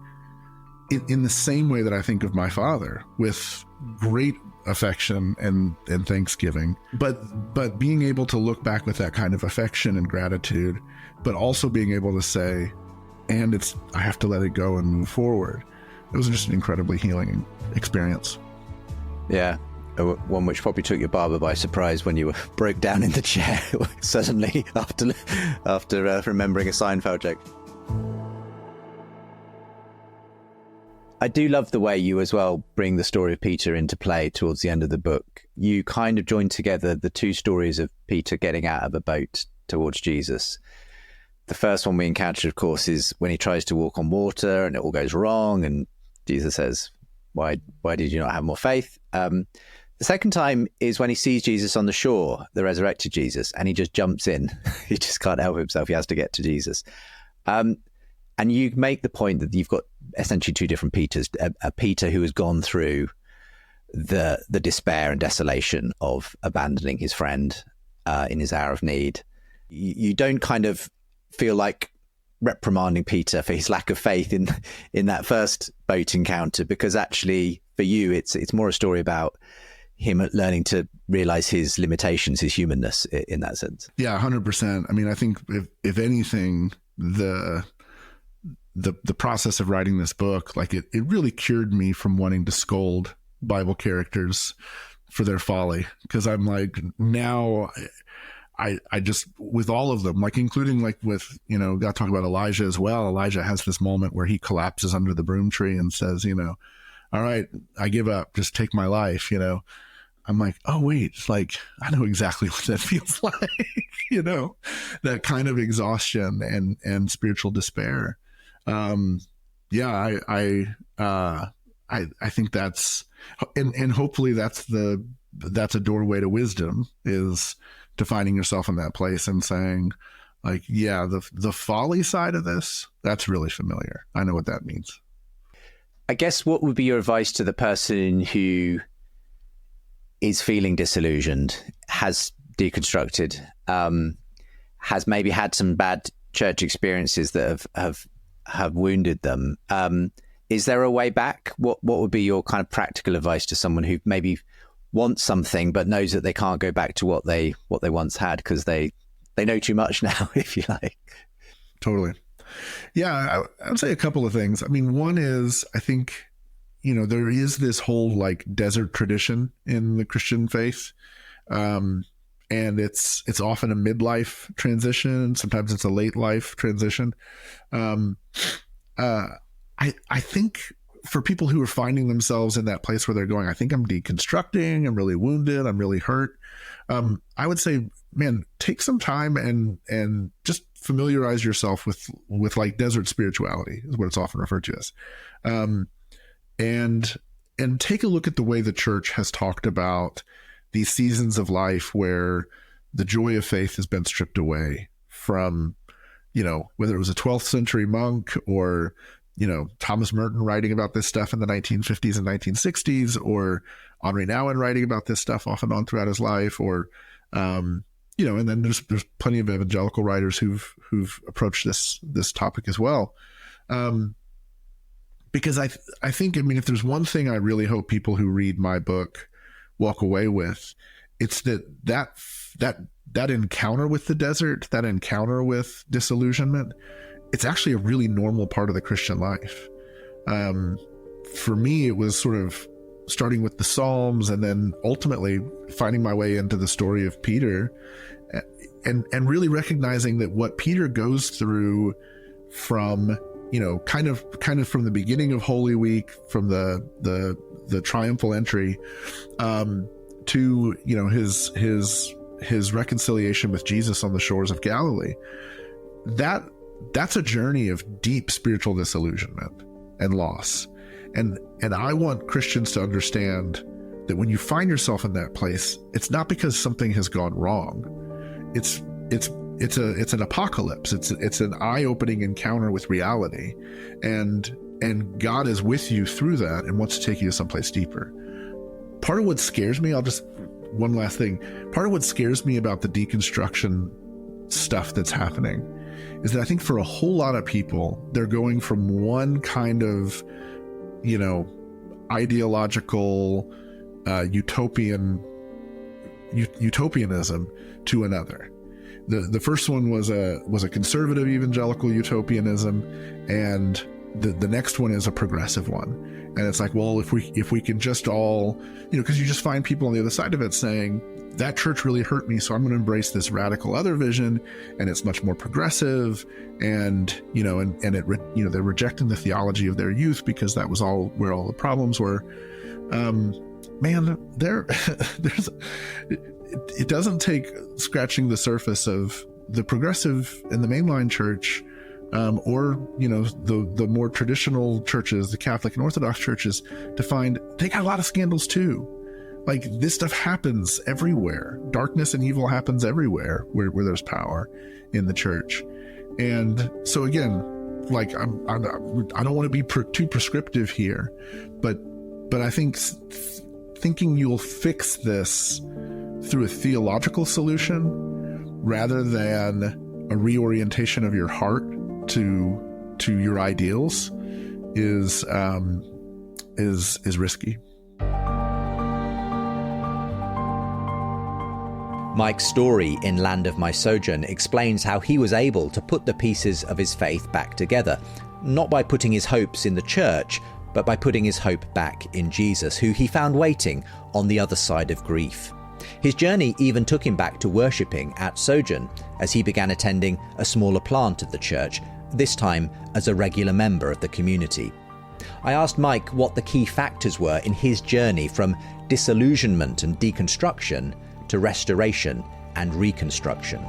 in the same way that I think of my father, with great affection and thanksgiving, but being able to look back with that kind of affection and gratitude, but also being able to say, and I have to let it go and move forward. It was just an incredibly healing experience. Yeah. One which probably took your barber by surprise when you broke down in the chair suddenly after remembering a Seinfeld joke. I do love the way you as well bring the story of Peter into play towards the end of the book. You kind of join together the two stories of Peter getting out of a boat towards Jesus. The first one we encounter, of course, is when he tries to walk on water and it all goes wrong, and Jesus says, why did you not have more faith? The second time is when he sees Jesus on the shore, the resurrected Jesus, and he just jumps in. He just can't help himself. He has to get to Jesus. And you make the point that you've got essentially two different Peters, a Peter who has gone through the despair and desolation of abandoning his friend in his hour of need. You don't kind of feel like reprimanding Peter for his lack of faith in that first boat encounter, because actually for you it's more a story about him learning to realize his limitations, his humanness in that sense. Yeah, 100%. I mean, I think if anything, the process of writing this book, like it really cured me from wanting to scold Bible characters for their folly, because I'm like, now I just, with all of them, like including like with, got to talk about Elijah as well. Elijah has this moment where he collapses under the broom tree and says, all right, I give up, just take my life, I'm like, oh wait, it's like, I know exactly what that feels like, that kind of exhaustion and spiritual despair. I think that's, and hopefully that's a doorway to wisdom, is to finding yourself in that place and saying like, yeah, the folly side of this, that's really familiar. I know what that means. I guess what would be your advice to the person who is feeling disillusioned, has deconstructed, has maybe had some bad church experiences that have wounded them? Is there a way back? What would be your kind of practical advice to someone who maybe wants something but knows that they can't go back to what they once had because they know too much now, if you like? Totally. Yeah, I would say a couple of things. I mean, one is, I think, there is this whole like desert tradition in the Christian faith. And it's often a midlife transition. Sometimes it's a late life transition. I think for people who are finding themselves in that place where they're going, I think I'm deconstructing, I'm really wounded, I'm really hurt. I would say, man, take some time and just familiarize yourself with like desert spirituality, is what it's often referred to as. And take a look at the way the church has talked about these seasons of life where the joy of faith has been stripped away from, whether it was a 12th century monk or, Thomas Merton writing about this stuff in the 1950s and 1960s, or Henri Nouwen writing about this stuff off and on throughout his life, or, and then there's plenty of evangelical writers who've approached this topic as well. Because I think, if there's one thing I really hope people who read my book walk away with, it's that encounter with the desert, that encounter with disillusionment, it's actually a really normal part of the Christian life. For me, it was sort of starting with the Psalms and then ultimately finding my way into the story of Peter, and really recognizing that what Peter goes through from kind of from the beginning of Holy Week, from the triumphal entry, to his reconciliation with Jesus on the shores of Galilee. That's a journey of deep spiritual disillusionment and loss. And I want Christians to understand that when you find yourself in that place, it's not because something has gone wrong. It's an apocalypse. It's an eye-opening encounter with reality, and God is with you through that and wants to take you to someplace deeper. Part of what scares me, one last thing. Part of what scares me about the deconstruction stuff that's happening is that I think for a whole lot of people, they're going from one kind of, ideological, utopianism to another. The first one was a conservative evangelical utopianism, and the next one is a progressive one. And it's like, well, if we can just all, because you just find people on the other side of it saying, that church really hurt me, so I'm going to embrace this radical other vision, and it's much more progressive, and they're rejecting the theology of their youth because that was all where all the problems were. It doesn't take scratching the surface of the progressive and the mainline church, or the more traditional churches, the Catholic and Orthodox churches, to find they got a lot of scandals too. Like, this stuff happens everywhere. Darkness and evil happens everywhere where there's power in the church. And so again, like, I don't want to be too prescriptive here, but I think thinking you'll fix this through a theological solution rather than a reorientation of your heart to your ideals is risky. Mike's story in Land of My Sojourn explains how he was able to put the pieces of his faith back together, not by putting his hopes in the church, but by putting his hope back in Jesus, who he found waiting on the other side of grief. His journey even took him back to worshipping at Sojourn, as he began attending a smaller plant of the church, this time as a regular member of the community. I asked Mike what the key factors were in his journey from disillusionment and deconstruction to restoration and reconstruction.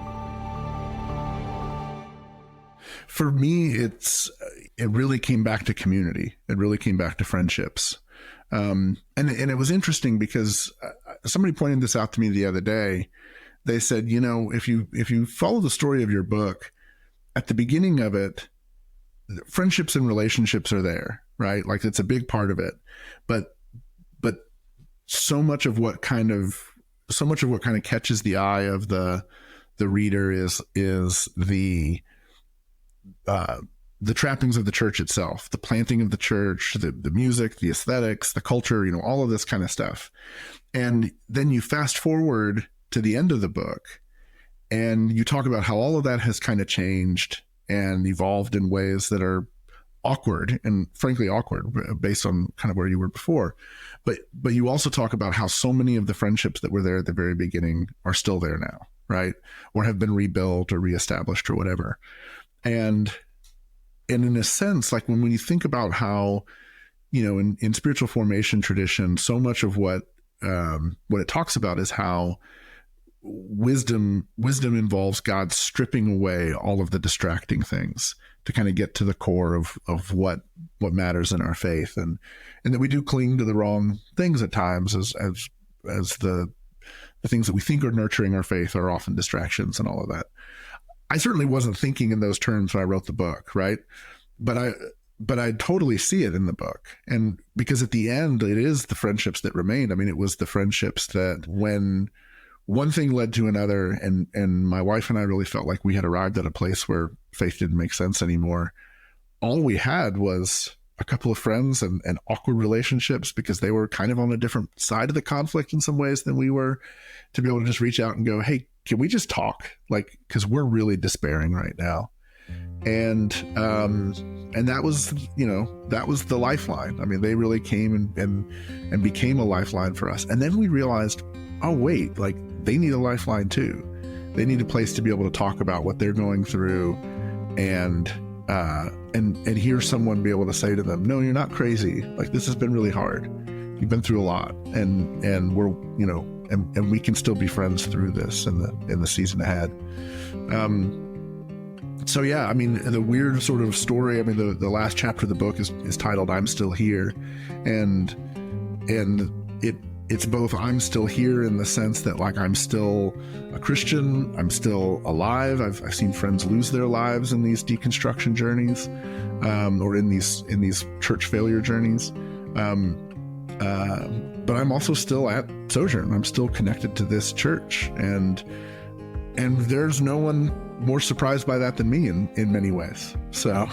For me, it really came back to community. It really came back to friendships. And it was interesting because somebody pointed this out to me the other day. They said, if you follow the story of your book, at the beginning of it, friendships and relationships are there, right? Like, it's a big part of it. But so much of what kind of catches the eye of the reader is the trappings of the church itself, the planting of the church, the music, the aesthetics, the culture, all of this kind of stuff. And then you fast forward to the end of the book and you talk about how all of that has kind of changed and evolved in ways that are awkward, and frankly awkward based on kind of where you were before. But you also talk about how so many of the friendships that were there at the very beginning are still there now, right? Or have been rebuilt or reestablished or whatever. And in a sense, like when you think about how, in spiritual formation tradition, so much of what it talks about is how wisdom involves God stripping away all of the distracting things to kind of get to the core of what matters in our faith, and that we do cling to the wrong things at times as the things that we think are nurturing our faith are often distractions and all of that. I certainly wasn't thinking in those terms when I wrote the book, right? But I totally see it in the book. And because at the end, it is the friendships that remained. I mean, it was the friendships that when one thing led to another, and my wife and I really felt like we had arrived at a place where faith didn't make sense anymore. All we had was a couple of friends and awkward relationships because they were kind of on a different side of the conflict in some ways than we were, to be able to just reach out and go, hey, can we just talk? Like, because we're really despairing right now. And that was, that was the lifeline. I mean, they really came and became a lifeline for us. And then we realized, oh, wait, like they need a lifeline too. They need a place to be able to talk about what they're going through and and hear someone be able to say to them, no, you're not crazy. Like, this has been really hard. You've been through a lot, and we're, and we can still be friends through this in the season ahead. So yeah, I mean, the weird sort of story, I mean, the last chapter of the book is titled I'm Still Here, and it's both I'm still here in the sense that, like, I'm still a Christian, I'm still alive. I've seen friends lose their lives in these deconstruction journeys, or in these church failure journeys. But I'm also still at Sojourn. I'm still connected to this church, and there's no one more surprised by that than me in many ways. So,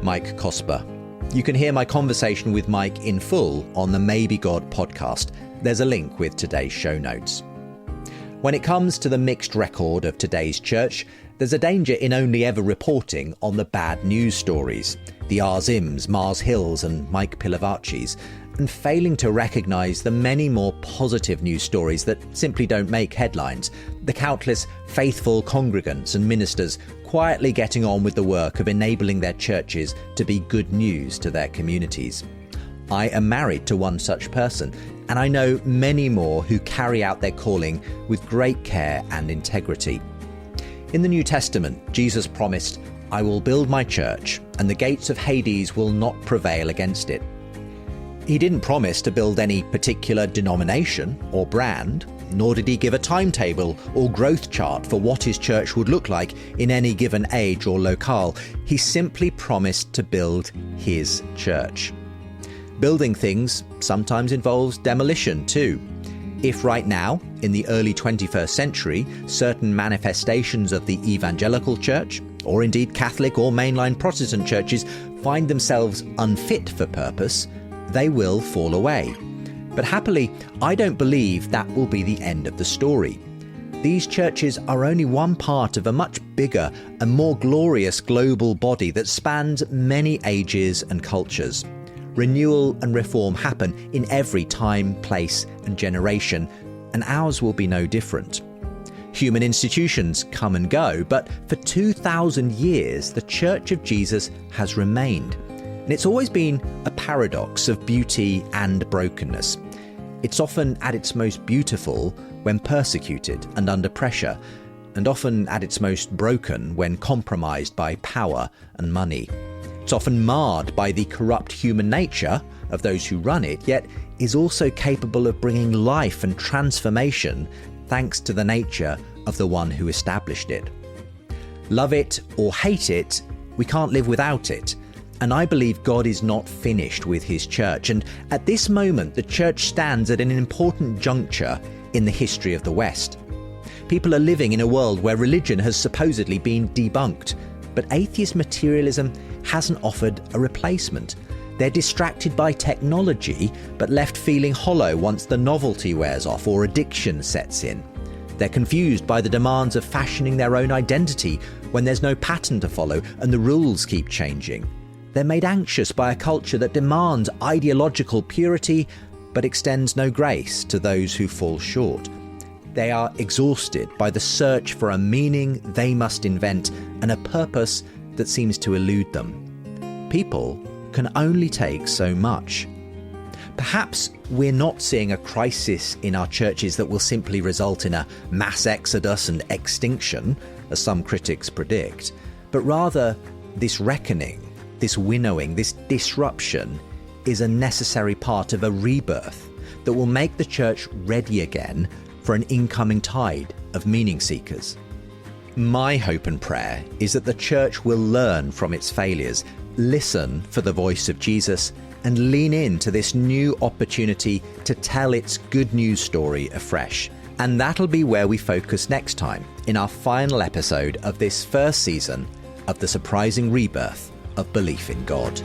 Mike Cosper. You can hear my conversation with Mike in full on the Maybe God podcast. There's a link with today's show notes. When it comes to the mixed record of today's church, there's a danger in only ever reporting on the bad news stories, the Arzims, Mars Hills and Mike Pilavachi's, and failing to recognise the many more positive news stories that simply don't make headlines, the countless faithful congregants and ministers quietly getting on with the work of enabling their churches to be good news to their communities. I am married to one such person, and I know many more who carry out their calling with great care and integrity. In the New Testament, Jesus promised, "I will build my church, and the gates of Hades will not prevail against it." He didn't promise to build any particular denomination or brand, nor did he give a timetable or growth chart for what his church would look like in any given age or locale. He simply promised to build his church. Building things sometimes involves demolition too. If right now, in the early 21st century, certain manifestations of the evangelical church, or indeed Catholic or mainline Protestant churches, find themselves unfit for purpose, they will fall away. But happily, I don't believe that will be the end of the story. These churches are only one part of a much bigger and more glorious global body that spans many ages and cultures. Renewal and reform happen in every time, place and generation, and ours will be no different. Human institutions come and go, but for 2,000 years the Church of Jesus has remained. And it's always been a paradox of beauty and brokenness. It's often at its most beautiful when persecuted and under pressure, and often at its most broken when compromised by power and money. It's often marred by the corrupt human nature of those who run it, yet is also capable of bringing life and transformation thanks to the nature of the one who established it. Love it or hate it, we can't live without it. And I believe God is not finished with his church. And at this moment, the church stands at an important juncture in the history of the West. People are living in a world where religion has supposedly been debunked, but atheist materialism hasn't offered a replacement. They're distracted by technology, but left feeling hollow once the novelty wears off or addiction sets in. They're confused by the demands of fashioning their own identity when there's no pattern to follow and the rules keep changing. They're made anxious by a culture that demands ideological purity, but extends no grace to those who fall short. They are exhausted by the search for a meaning they must invent and a purpose that seems to elude them. People can only take so much. Perhaps we're not seeing a crisis in our churches that will simply result in a mass exodus and extinction, as some critics predict, but rather this reckoning, this winnowing, this disruption is a necessary part of a rebirth that will make the church ready again for an incoming tide of meaning seekers. My hope and prayer is that the church will learn from its failures, listen for the voice of Jesus, and lean into this new opportunity to tell its good news story afresh. And that'll be where we focus next time in our final episode of this first season of the surprising rebirth of belief in God.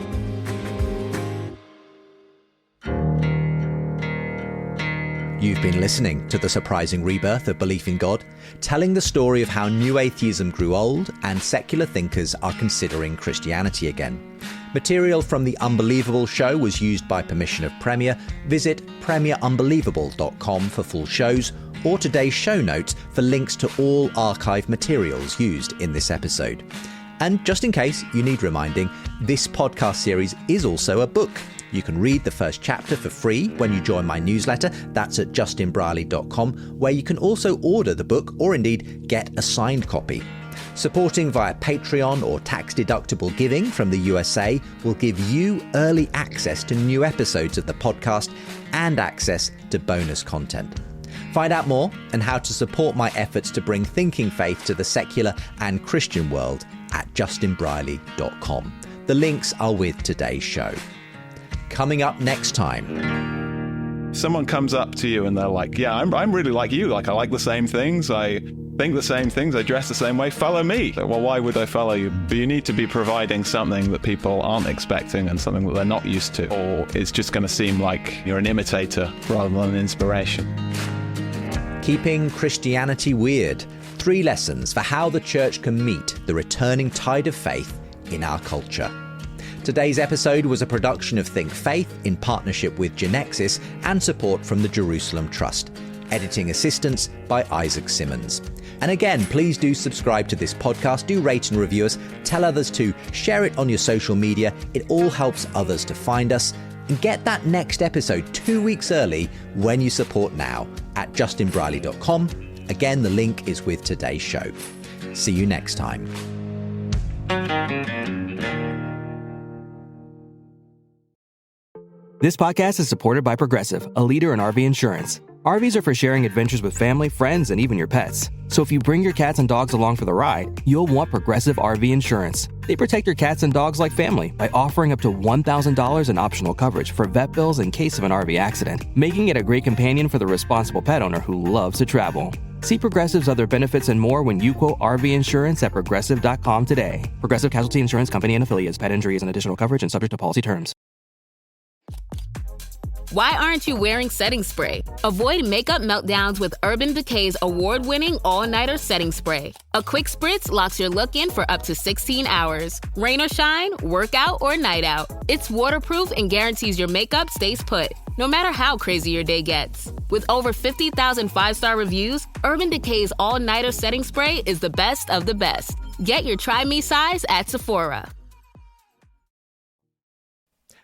You've been listening to The Surprising Rebirth of Belief in God, telling the story of how new atheism grew old and secular thinkers are considering Christianity again. Material from The Unbelievable Show was used by permission of Premier. Visit premierunbelievable.com for full shows, or today's show notes for links to all archive materials used in this episode. And just in case you need reminding, this podcast series is also a book. You can read the first chapter for free when you join my newsletter. That's at justinbrierley.com, where you can also order the book or indeed get a signed copy. Supporting via Patreon or tax-deductible giving from the USA will give you early access to new episodes of the podcast and access to bonus content. Find out more and how to support my efforts to bring thinking faith to the secular and Christian world at justinbrierley.com. The links are with today's show. Coming up next time. Someone comes up to you and they're like, yeah, I'm really like you. Like, I like the same things. I think the same things. I dress the same way. Follow me. Like, well, why would I follow you? But you need to be providing something that people aren't expecting and something that they're not used to. Or it's just going to seem like you're an imitator rather than an inspiration. Keeping Christianity weird. 3 lessons for how the church can meet the returning tide of faith in our culture. Today's episode was a production of Think Faith in partnership with Genexus and support from the Jerusalem Trust. Editing assistance by Isaac Simmons. And again, please do subscribe to this podcast, do rate and review us, tell others to, share it on your social media. It all helps others to find us. And get that next episode 2 weeks early when you support now at justinbrierley.com. Again, the link is with today's show. See you next time. This podcast is supported by Progressive, a leader in RV insurance. RVs are for sharing adventures with family, friends, and even your pets. So if you bring your cats and dogs along for the ride, you'll want Progressive RV insurance. They protect your cats and dogs like family by offering up to $1,000 in optional coverage for vet bills in case of an RV accident, making it a great companion for the responsible pet owner who loves to travel. See Progressive's other benefits and more when you quote RV insurance at Progressive.com today. Progressive Casualty Insurance Company and Affiliates. Pet injuries and additional coverage and subject to policy terms. Why aren't you wearing setting spray? Avoid makeup meltdowns with Urban Decay's award-winning all-nighter setting spray. A quick spritz locks your look in for up to 16 hours. Rain or shine, workout or night out. It's waterproof and guarantees your makeup stays put, no matter how crazy your day gets. With over 50,000 5-star reviews, Urban Decay's all-nighter setting spray is the best of the best. Get your Try Me size at Sephora.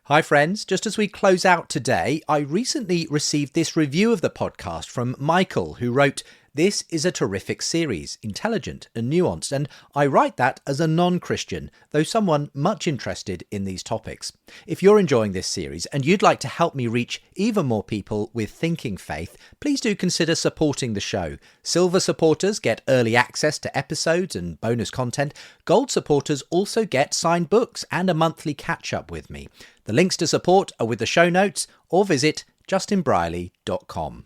Hi friends, just as we close out today, I recently received this review of the podcast from Michael, who wrote, "This is a terrific series, intelligent and nuanced, and I write that as a non-Christian, though someone much interested in these topics. If you're enjoying this series and you'd like to help me reach even more people with thinking faith, please do consider supporting the show. Silver supporters get early access to episodes and bonus content. Gold supporters also get signed books and a monthly catch-up with me. The links to support are with the show notes or visit justinbrierley.com.